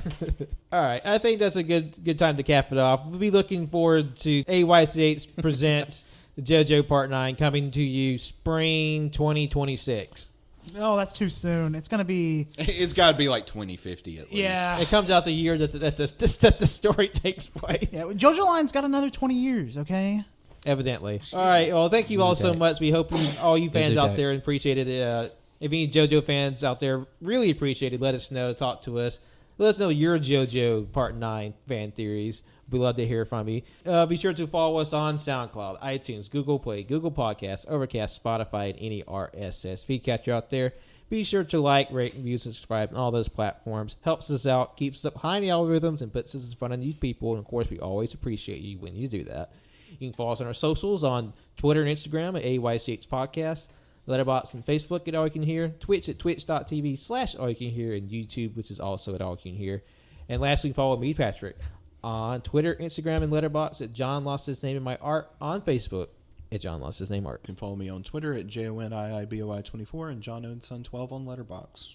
All right, I think that's a good time to cap it off. We'll be looking forward to AYCH presents the JoJo Part 9 coming to you spring 2026. No, that's too soon. It's gonna be. It's got to be like 2050 at least. Yeah. It comes out the year that the story takes place. Yeah, JoJo Line's got another 20 years. Okay. Evidently. All right. Well, thank you all so much. We hope all you fans out there appreciated it. If any JoJo fans out there really appreciate it, let us know. Talk to us. Let us know your JoJo Part 9 fan theories. We'd love to hear from you. Be sure to follow us on SoundCloud, iTunes, Google Play, Google Podcasts, Overcast, Spotify, and any RSS feed catcher out there. Be sure to like, rate, review, subscribe on all those platforms. Helps us out, keeps us up high in the algorithms, and puts us in front of new people. And, of course, we always appreciate you when you do that. You can follow us on our socials on Twitter and Instagram at AYCH Podcast, Letterboxd and Facebook at AllYouCanHear, Twitch at twitch.tv/AllYouCanHear, and YouTube, which is also at AllYouCanHear. And lastly, follow me, Patrick, on Twitter, Instagram, and Letterboxd at John Lost His Name in My Art, on Facebook at John Lost His Name Art. You can follow me on Twitter at JONIIBOI24 and John Owenson 12 on Letterboxd.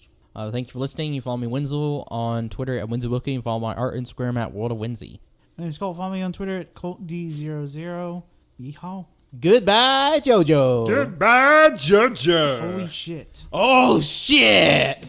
Thank you for listening. You follow me, Wenzel, on Twitter at WenzelWilkie, and follow my art Instagram at World of Wenzy. My name's Colt. Follow me on Twitter at ColtD00. Yeehaw. Goodbye, JoJo. Goodbye, JoJo. Holy shit. Oh, shit.